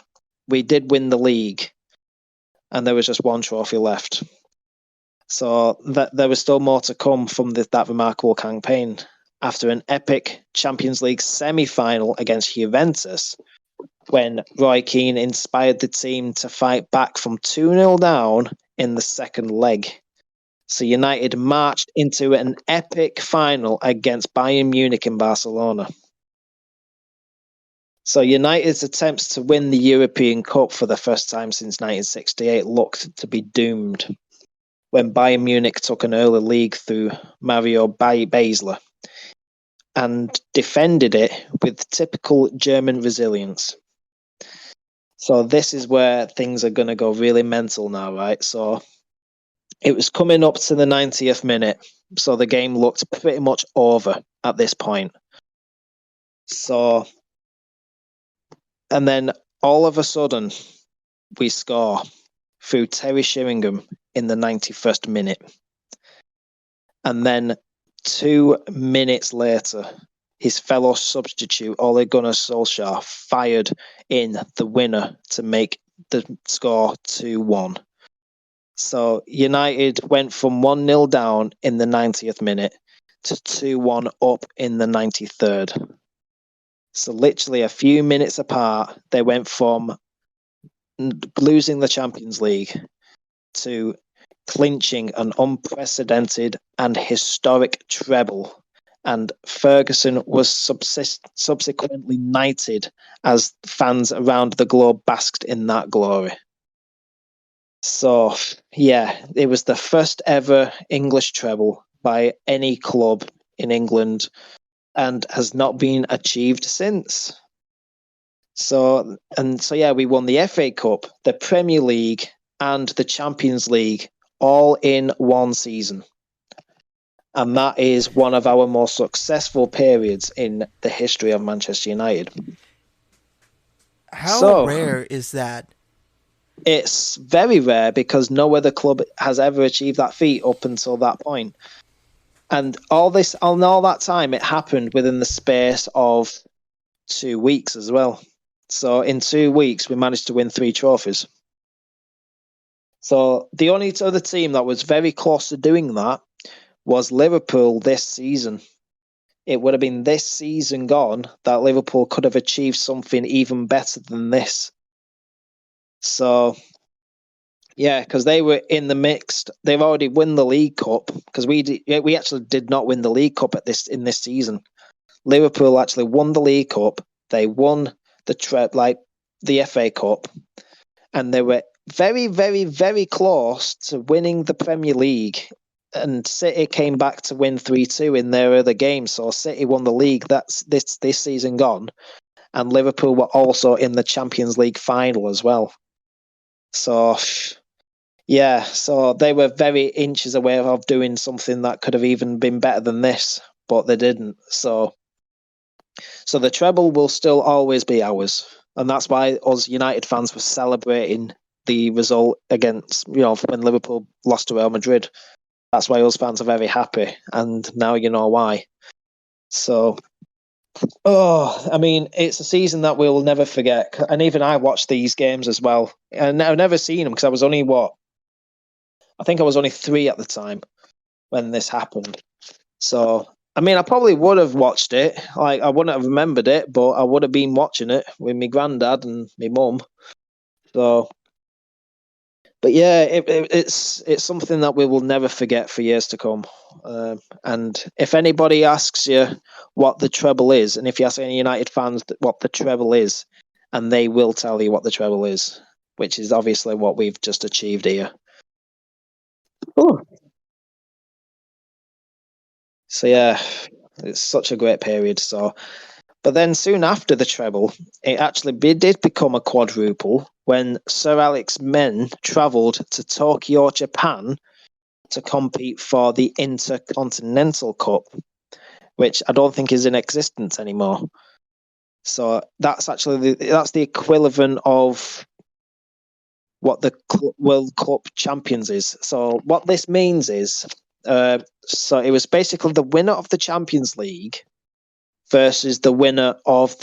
We did win the league, and there was just one trophy left. So there was still more to come from that remarkable campaign. After an epic Champions League semi-final against Juventus, when Roy Keane inspired the team to fight back from 2-0 down in the second leg. So United marched into an epic final against Bayern Munich in Barcelona. So United's attempts to win the European Cup for the first time since 1968 looked to be doomed when Bayern Munich took an early lead through Mario Basler and defended it with typical German resilience. So this is where things are going to go really mental now, right? So it was coming up to the 90th minute, so the game looked pretty much over at this point. So, and then all of a sudden, we score through Terry Sheringham in the 91st minute. And then 2 minutes later, his fellow substitute, Ole Gunnar Solskjaer, fired in the winner to make the score 2-1. So United went from 1-0 down in the 90th minute to 2-1 up in the 93rd. So literally a few minutes apart, they went from losing the Champions League to clinching an unprecedented and historic treble. And Ferguson was subsequently knighted as fans around the globe basked in that glory. So, yeah, it was the first ever English treble by any club in England and has not been achieved since. So yeah, we won the FA Cup, the Premier League, and the Champions League all in one season. And that is one of our most successful periods in the history of Manchester United. How rare is that? It's very rare because no other club has ever achieved that feat up until that point. And all that time, it happened within the space of 2 weeks as well. So in 2 weeks, we managed to win 3 trophies. So the only other team that was very close to doing that was Liverpool this season. It would have been this season gone that Liverpool could have achieved something even better than this. So, yeah, because they were in the mixed. They've already won the League Cup because we actually did not win the League Cup in this season. Liverpool actually won the League Cup. They won the FA Cup, and they were very, very, very close to winning the Premier League. And City came back to win 3-2 in their other game. So City won the league. That's this season gone, and Liverpool were also in the Champions League final as well. So, yeah, so they were very inches away of doing something that could have even been better than this, but they didn't. So the treble will still always be ours. And that's why us United fans were celebrating the result against, when Liverpool lost to Real Madrid. That's why us fans are very happy. And now you know why. So, it's a season that we'll never forget. And even I watched these games as well. And I've never seen them because I was only, I think I was only 3 at the time when this happened. So, I probably would have watched it. I wouldn't have remembered it, but I would have been watching it with my granddad and my mum. So, but yeah, it's something that we will never forget for years to come. And if anybody asks you what the treble is, and if you ask any United fans what the treble is, and they will tell you what the treble is, which is obviously what we've just achieved here. Ooh. So yeah, it's such a great period. So, but then soon after the treble, it actually did become a quadruple when Sir Alex's men travelled to Tokyo, Japan, to compete for the Intercontinental Cup. which I don't think is in existence anymore. So that's actually that's the equivalent of what the World Cup champions is. So what this means is, so it was basically the winner of the Champions League versus the winner of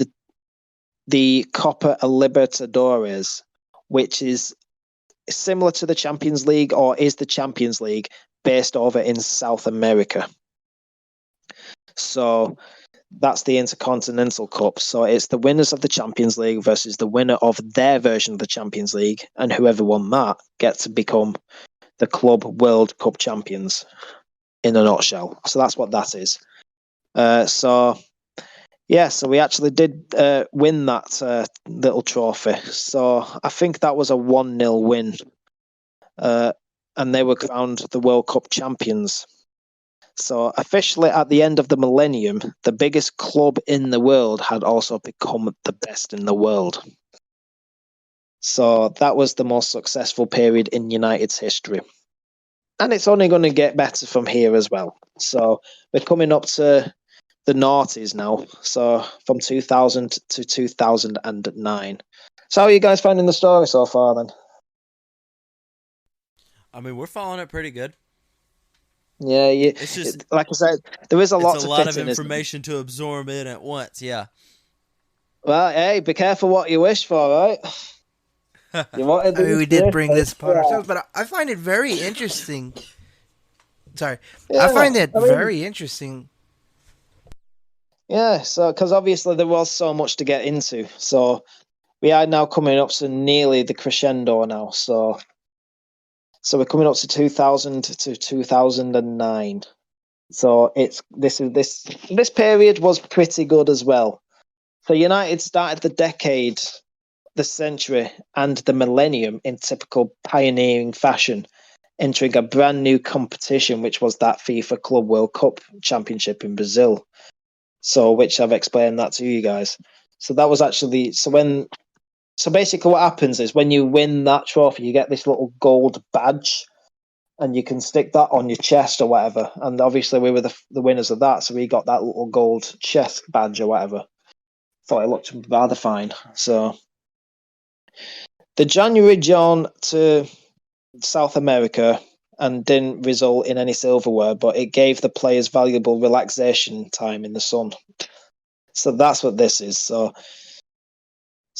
the Copa Libertadores, which is similar to the Champions League, or is the Champions League based over in South America. So that's the Intercontinental Cup. So it's the winners of the Champions League versus the winner of their version of the Champions League, and whoever won that gets to become the Club World Cup champions in a nutshell. So that's what that is. So we actually did win that little trophy. So I think that was a 1-0 win. And they were crowned the World Cup champions. So officially at the end of the millennium, the biggest club in the world had also become the best in the world. So that was the most successful period in United's history. And it's only going to get better from here as well. So we're coming up to the noughties now. So from 2000 to 2009. So how are you guys finding the story so far then? I mean, we're following it pretty good. Yeah, it's just like I said, there is a lot. It's a lot of information to absorb in at once. Yeah. Well, hey, be careful what you wish for, right? We did bring this upon ourselves, but I find it very interesting. Sorry, I find it very interesting. Yeah, so because obviously there was so much to get into, so we are now coming up to nearly the crescendo now. So we're coming up to 2000 to 2009. So this period was pretty good as well. So United started the decade, the century, and the millennium in typical pioneering fashion, entering a brand new competition, which was that FIFA Club World Cup Championship in Brazil. So, which I've explained that to you guys. So that was actually So basically what happens is when you win that trophy, you get this little gold badge and you can stick that on your chest or whatever. And obviously we were the winners of that, so we got that little gold chest badge or whatever. Thought it looked rather fine. So the January John to South America and didn't result in any silverware, but it gave the players valuable relaxation time in the sun. So that's what this is. So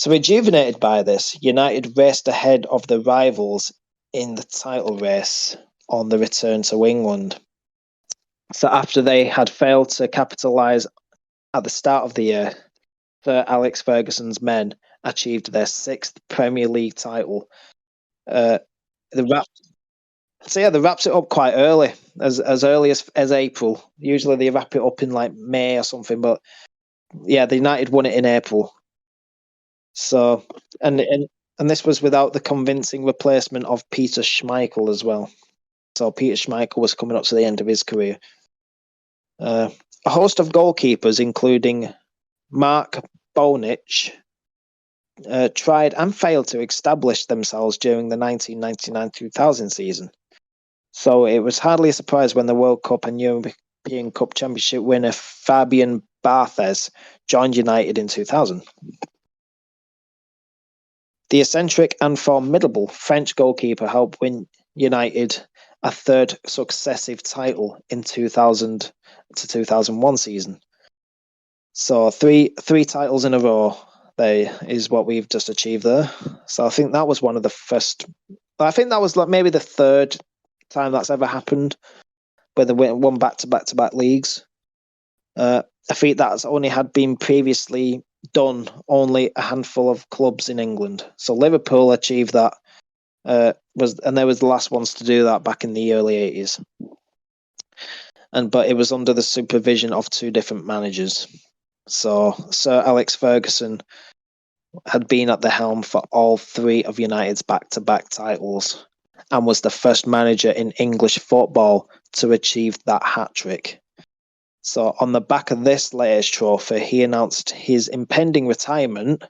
rejuvenated by this, United raced ahead of the rivals in the title race on the return to England. So after they had failed to capitalise at the start of the year, Sir Alex Ferguson's men achieved their 6th Premier League title. They wrapped it up quite early, as early as April. Usually they wrap it up in like May or something, but yeah, the United won it in April. So, and this was without the convincing replacement of Peter Schmeichel as well. So Peter Schmeichel was coming up to the end of his career. A host of goalkeepers, including Mark Bonich, tried and failed to establish themselves during the 1999-2000 season. So it was hardly a surprise when the World Cup and European Cup Championship winner Fabien Barthez joined United in 2000. The eccentric and formidable French goalkeeper helped win United a 3rd successive title in 2000 to 2001 season. So three titles in a row is what we've just achieved there. So I think that was one of the first. I think that was like maybe the 3rd time that's ever happened, where they won back-to-back leagues. A feat that's only had been previously done only a handful of clubs in England. So Liverpool achieved that, and they was the last ones to do that back in the early 80s. But it was under the supervision of 2 different managers. So Sir Alex Ferguson had been at the helm for all 3 of United's back-to-back titles and was the first manager in English football to achieve that hat-trick. So on the back of this latest trophy, he announced his impending retirement,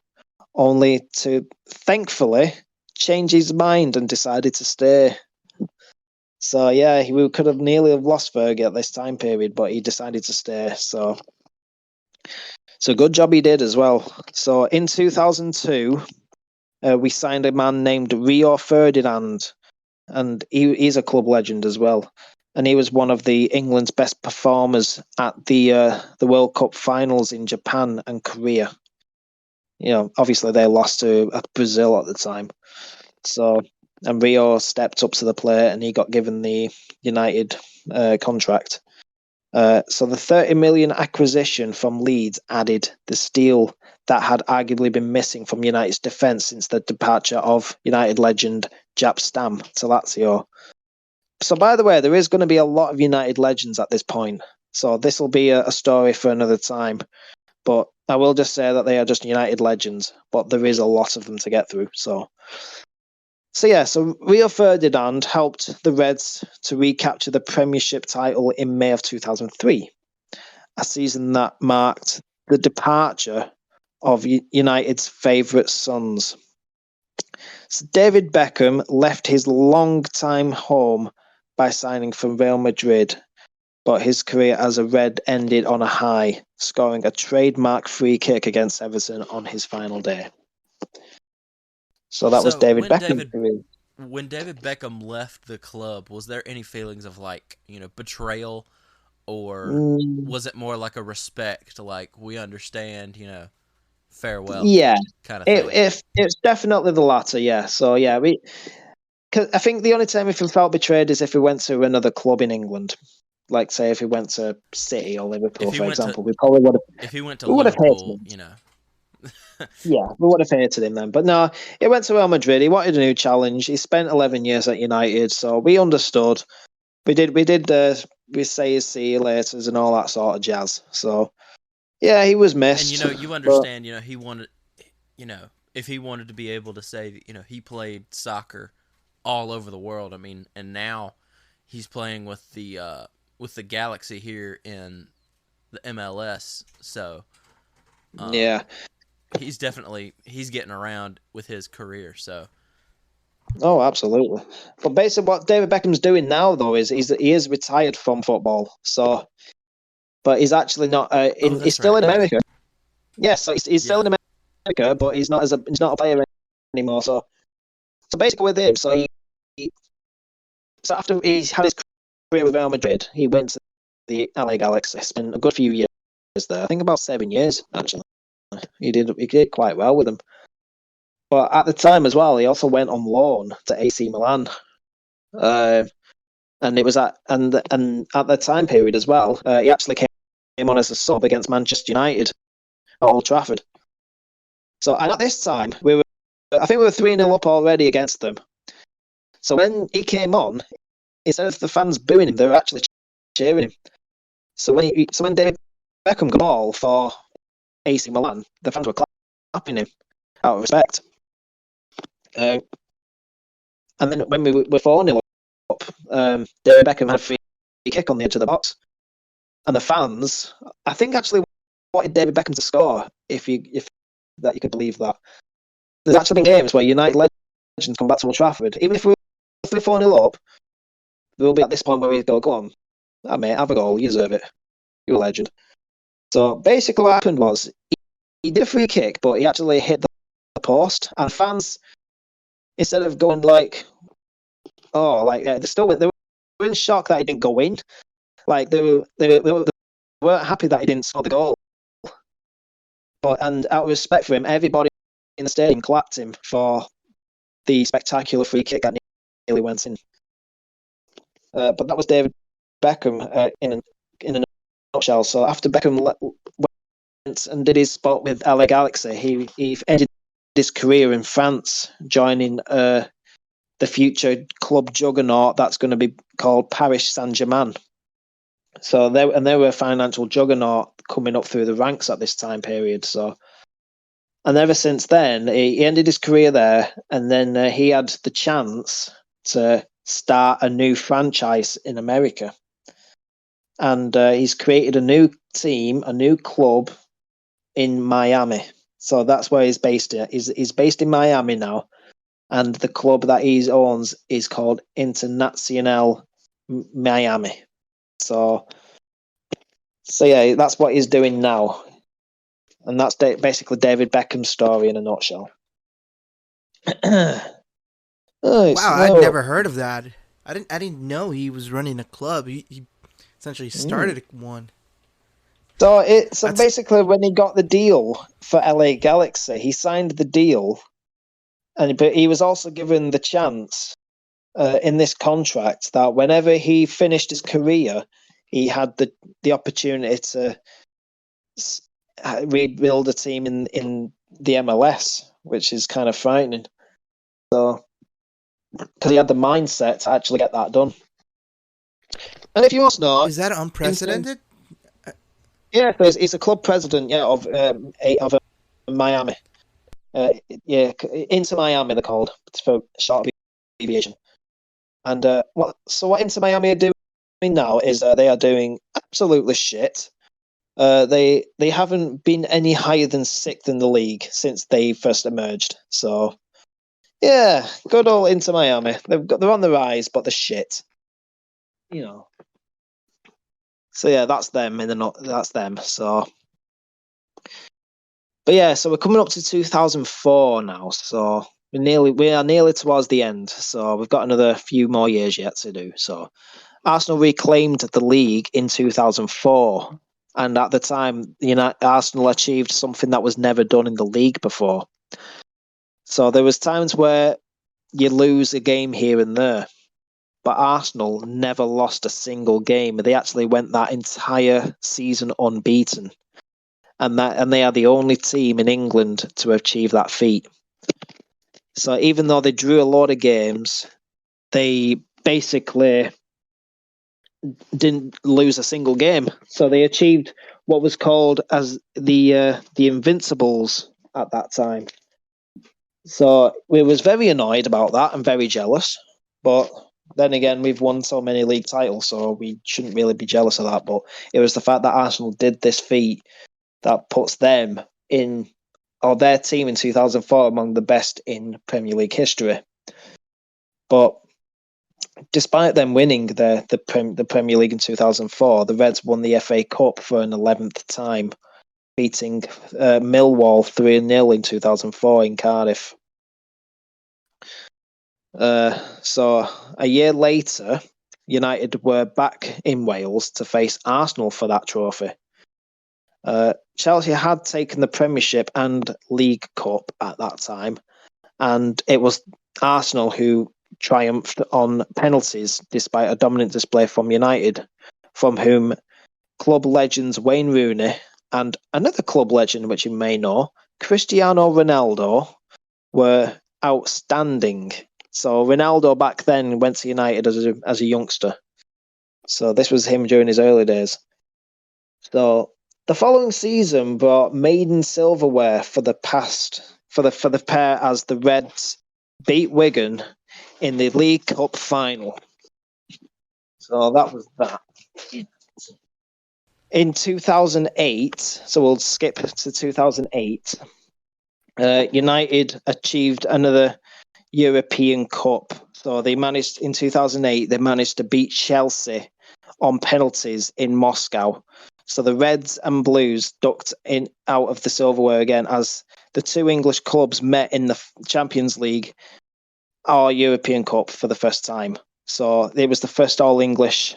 only to, thankfully, change his mind and decided to stay. So yeah, we could have nearly have lost Fergie at this time period, but he decided to stay. So good job he did as well. So in 2002, we signed a man named Rio Ferdinand, and he's a club legend as well. And he was one of the England's best performers at the World Cup finals in Japan and Korea. You know, obviously they lost to Brazil at the time. So, and Rio stepped up to the plate, and he got given the United contract. So the 30 million acquisition from Leeds added the steel that had arguably been missing from United's defence since the departure of United legend Jaap Stam to Lazio. So, by the way, there is going to be a lot of United legends at this point. So this will be a story for another time. But I will just say that they are just United legends, but there is a lot of them to get through. So Rio Ferdinand helped the Reds to recapture the Premiership title in May of 2003, a season that marked the departure of United's favourite sons. So David Beckham left his long-time home by signing for Real Madrid, but his career as a Red ended on a high, scoring a trademark free kick against Everton on his final day. So that was David Beckham. When David Beckham left the club, was there any feelings of betrayal, or was it more like a respect, like we understand, farewell? Yeah, kind of thing. It's definitely the latter. Yeah. So yeah, cause I think the only time we felt betrayed is if we went to another club in England. Like, say, if he went to City or Liverpool, for example, we probably would have. If he went to Liverpool, Yeah, we would have hated him then. But no, he went to Real Madrid. He wanted a new challenge. He spent 11 years at United, so we understood. We say his see you laters and all that sort of jazz. So yeah, he was missed. And you understand. He wanted. If he wanted to be able to say, he played soccer all over the world. I mean, and now he's playing with the Galaxy here in the MLS. So yeah. He's getting around with his career. So, oh, absolutely. But basically, what David Beckham's doing now, though, is he is retired from football. So, but he's actually not. He's still in America. Yes, so he's still in America, but he's not a player anymore. So basically, with him, so after he's had his career with Real Madrid, he went to the LA Galaxy. Spent a good few years there. I think about 7 years actually. He did quite well with them. But at the time as well, he also went on loan to AC Milan. And it was at the time period as well, he actually came on as a sub against Manchester United at Old Trafford. So and at this time I think we were 3-0 up already against them. So when he came on, instead of the fans booing him, they were actually cheering him. So when David Beckham got the ball for AC Milan, the fans were clapping him out of respect. And then when we were 4-0 up, David Beckham had a free kick on the edge of the box. And the fans, I think, actually wanted David Beckham to score, if you could believe that. There's actually been games where United legends come back to Old Trafford. Even if we're 4-0 up, we'll be at this point where we go on, mate, have a goal, you deserve it. You're a legend. So basically what happened was he did a free kick, but he actually hit the post, and fans, instead of going they were in shock that he didn't go in. Like they weren't happy that he didn't score the goal. And out of respect for him, everybody in the stadium clapped him for the spectacular free kick that nearly went in. But that was David Beckham in a nutshell. So after Beckham went and did his spot with LA Galaxy, he ended his career in France, joining the future club juggernaut that's going to be called Paris Saint-Germain. So they were a financial juggernaut coming up through the ranks at this time period. So, and ever since then, he ended his career there, and then he had the chance to start a new franchise in America. And he's created a new team, a new club in Miami. So that's where he's based at. He's based in Miami now. And the club that he owns is called Internacional Miami. So yeah, that's what he's doing now, and that's basically David Beckham's story in a nutshell. Wow, I'd never heard of that. I didn't know he was running a club. He essentially started one. So That's basically, when he got the deal for LA Galaxy, he signed the deal, but he was also given the chance in this contract that whenever he finished his career, he had the opportunity to rebuild a team in the MLS, which is kind of frightening. So, because he had the mindset to actually get that done. And if you also know, is that unprecedented? yeah, he's a club president, of Miami. Inter Miami they're called. It's for short abbreviation. And what Inter Miami are doing now is they are doing absolutely shit. They haven't been any higher than 6th in the league since they first emerged. So yeah, good old Inter Miami. They're on the rise, but they're shit. So yeah, that's them that's them. So, but yeah, so we're coming up to 2004 now. So we are nearly towards the end. So we've got another few more years yet to do. So Arsenal reclaimed the league in 2004, and at the time, Arsenal achieved something that was never done in the league before. So there was times where you lose a game here and there, but Arsenal never lost a single game. They actually went that entire season unbeaten, and they are the only team in England to achieve that feat. So even though they drew a lot of games, they basically didn't lose a single game. So they achieved what was called as the Invincibles at that time. So we was very annoyed about that and very jealous. But then again, we've won so many league titles, so we shouldn't really be jealous of that. But it was the fact that Arsenal did this feat that puts them their team in 2004 among the best in Premier League history. But despite them winning the Premier League in 2004, the Reds won the FA Cup for an 11th time, beating Millwall 3-0 in 2004 in Cardiff. So a year later, United were back in Wales to face Arsenal for that trophy. Chelsea had taken the Premiership and League Cup at that time, and it was Arsenal who triumphed on penalties despite a dominant display from United, from whom club legends Wayne Rooney and another club legend, which you may know, Cristiano Ronaldo, were outstanding. So Ronaldo back then went to United as a youngster. So this was him during his early days. So the following season brought maiden silverware for the pair as the Reds beat Wigan in the League Cup final. So that was that. In 2008, so we'll skip to 2008, United achieved another European Cup. So in 2008, they managed to beat Chelsea on penalties in Moscow. So the Reds and Blues ducked out of the silverware again as the two English clubs met in the Champions League or European Cup for the first time. So it was the first all-English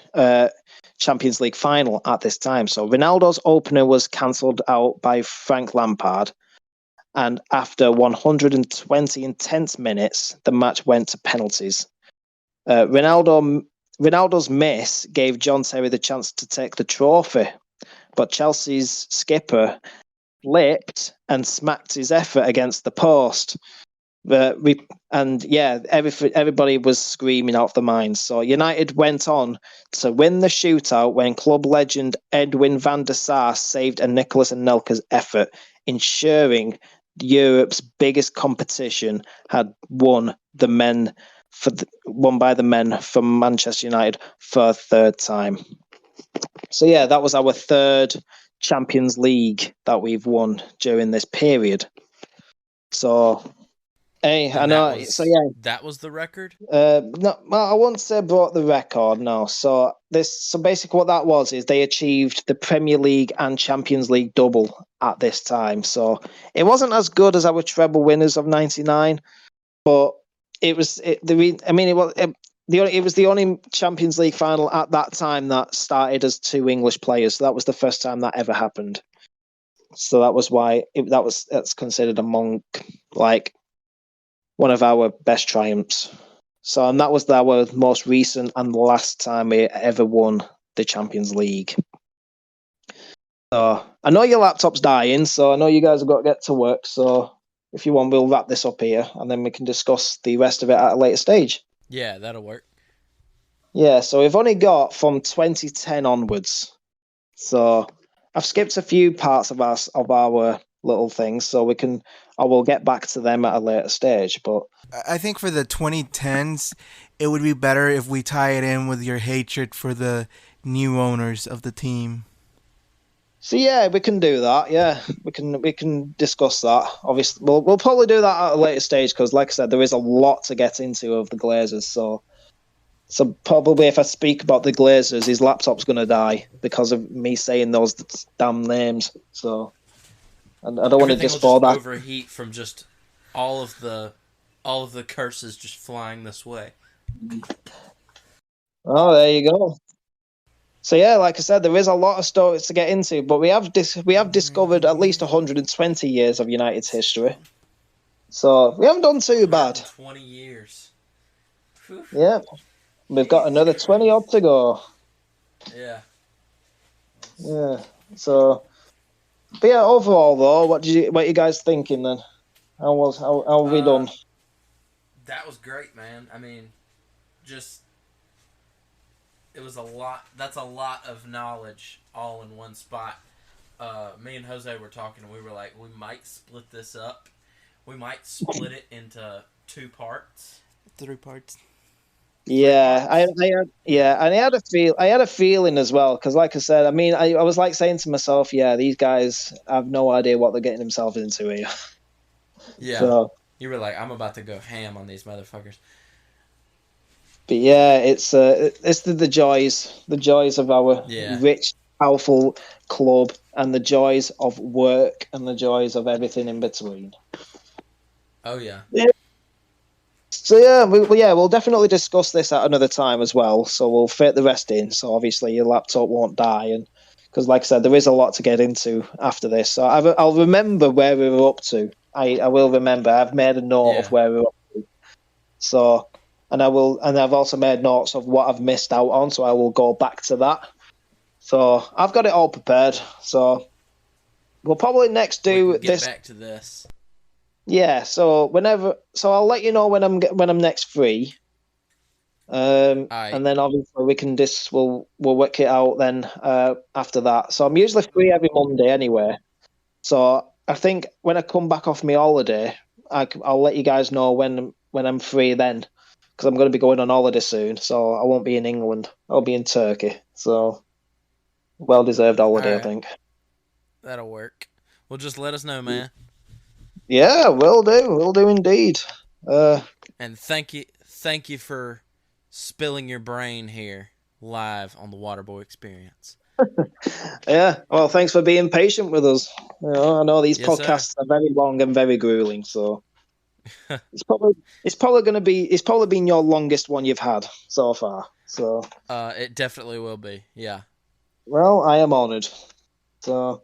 Champions League final at this time. So Ronaldo's opener was cancelled out by Frank Lampard. And after 120 intense minutes, the match went to penalties. Ronaldo's miss gave John Terry the chance to take the trophy, but Chelsea's skipper slipped and smacked his effort against the post. Everybody was screaming out of their minds. So United went on to win the shootout when club legend Edwin van der Sar saved a Nicolas Anelka's effort, ensuring Europe's biggest competition had won by the men from Manchester United for a third time. So yeah, that was our third Champions League that we've won during this period. So Hey, I And know. So yeah, that was the record? no, well, I won't say broke the record. No. So basically, what that was is they achieved the Premier League and Champions League double at this time. So it wasn't as good as our treble winners of '99, but it was. I mean, it was the only Champions League final at that time that started as two English players. So that was the first time that ever happened. So that was why that's considered among like one of our best triumphs. So, and that was our most recent and last time we ever won the Champions League. So, I know your laptop's dying, so I know you guys have got to get to work. So, if you want, we'll wrap this up here and then we can discuss the rest of it at a later stage. Yeah, that'll work. Yeah, so we've only got from 2010 onwards. So, I've skipped a few parts of our little things, so I will get back to them at a later stage. But I think for the 2010s, it would be better if we tie it in with your hatred for the new owners of the team. so yeah, we can do that. Yeah, we can discuss that. Obviously, we'll probably do that at a later stage because, like I said, there is a lot to get into of the Glazers. So probably if I speak about the Glazers, his laptop's gonna die because of me saying those damn names. So, and I don't want to Everything will spoil just that. overheat from just all of the curses just flying this way. Oh, there you go. So yeah, like I said, there is a lot of stories to get into, but we have discovered at least 120 years of United's history. So we haven't done too bad. 20 years. Whew. Yeah, we've got another 20 odd to go. Yeah. Yeah. So, but yeah, overall though, what you guys thinking then? How have we done? That was great, man. I mean, just it was a lot. That's a lot of knowledge all in one spot. Me and Jose were talking, and we were like, we might split this up. We might split it into 2 parts. 3 parts. Yeah, and I had a feeling as well because, like I said, I mean, I was like saying to myself, yeah, these guys have no idea what they're getting themselves into here. Yeah. So, You were like, I'm about to go ham on these motherfuckers. but yeah, it's the joys of our Yeah. rich, powerful club, and the joys of work, and the joys of everything in between. Oh, yeah. So yeah, we'll definitely discuss this at another time as well. So we'll fit the rest in. So obviously your laptop won't die, and because like I said, there is a lot to get into after this. So I'll remember where we were up to. I will remember. I've made a note of where we were up to. So, and I've also made notes of what I've missed out on. So I will go back to that. So I've got it all prepared. So we'll probably next do We can get this. back to this. Yeah, so I'll let you know when I'm next free. Aye. And then obviously we'll work it out then after that. So I'm usually free every Monday anyway. So I think when I come back off my holiday, I'll let you guys know when I'm free then, because I'm going to be going on holiday soon. So I won't be in England. I'll be in Turkey. So well deserved holiday, Alright. I think. That'll work. Well, just let us know, man. Yeah, will do indeed. And thank you for spilling your brain here live on the Waterboy Experience. Yeah, well, thanks for being patient with us. You know, I know these Yes, podcasts are very long and very grueling, so it's probably been your longest one you've had so far. So, It definitely will be. Yeah. well, I am honoured. So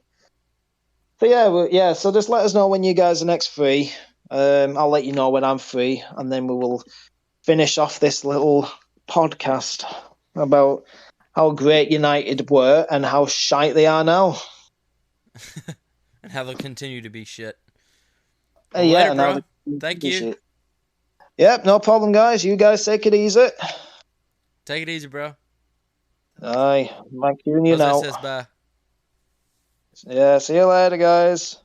yeah. So just let us know when you guys are next free. I'll let you know when I'm free, and then we will finish off this little podcast about how great United were and how shite they are now. And how they'll continue to be shit. Yeah, Later, now bro. Thank you. shit. Yep, no problem, guys. You guys take it easy. Take it easy, bro. Aye, Mike, you Jose now. says bye. Yeah, see you later, guys.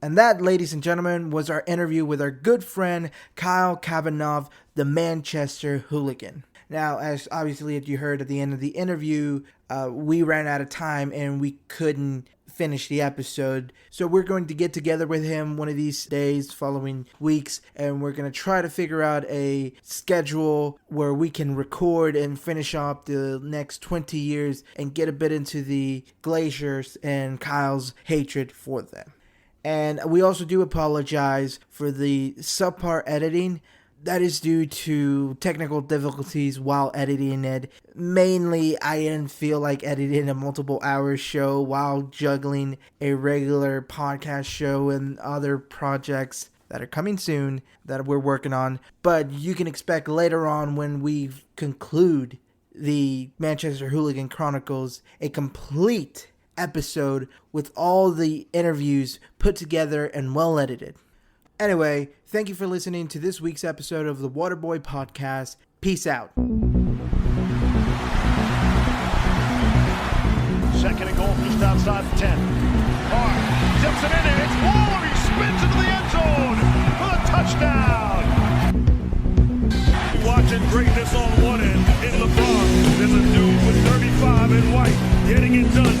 And that, ladies and gentlemen, was our interview with our good friend Kyle Kavanagh, the Manchester Hooligan. Now, as obviously as you heard at the end of the interview, we ran out of time and we couldn't finish the episode. So we're going to get together with him one of these days, following weeks, and we're going to try to figure out a schedule where we can record and finish up the next 20 years and get a bit into the Glaciers and Kyle's hatred for them. And we also do apologize for the subpar editing. That is due to technical difficulties while editing it. Mainly, I didn't feel like editing a multiple hour show while juggling a regular podcast show and other projects that are coming soon that we're working on. But you can expect later on, when we conclude the Manchester Hooligan Chronicles, a complete episode with all the interviews put together and well edited. Anyway, thank you for listening to this week's episode of the Waterboy Podcast. Peace out. Second and goal just outside the 10. Hart tips it in and it's Wall. He spins into the end zone for the touchdown. Watching greatness on one end. In LeBron, there's a dude with 35 in white getting it done.